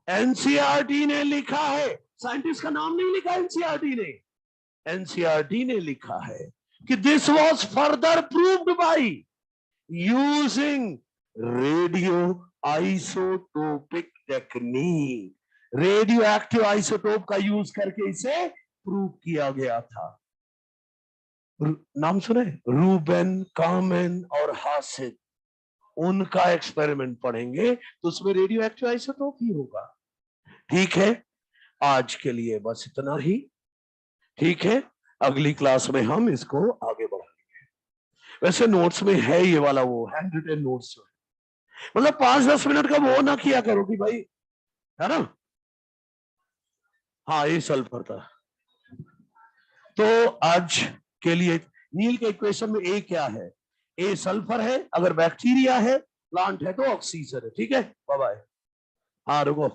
एनसीईआरटी ने लिखा है, साइंटिस्ट का नाम नहीं लिखा एनसीईआरटी ने, एनसीईआरटी ने लिखा है कि this was further proved by using radio isotopic technique. Radio active isotope का यूज करके इसे प्रूव किया गया था। नाम सुने? रूबेन, कामेन और हासिद, उनका एक्सपेरिमेंट पढ़ेंगे तो उसमें रेडियो एक्टिव आइसोटोप ही होगा। ठीक है, आज के लिए बस इतना ही। ठीक है, अगली क्लास में हम इसको आगे बढ़ाएंगे। वैसे नोट्स में है ये वाला, वो हैंड रिटन नोट्स, मतलब 5-10 मिनट का वो ना किया करो कि भाई, है ना। हाँ, ये सल्फर था। तो आज के लिए नील के इक्वेशन में ए क्या है? ए सल्फर है, अगर बैक्टीरिया है, प्लांट है तो ऑक्सीजन है। ठीक है, बाय बाय। हाँ रुको।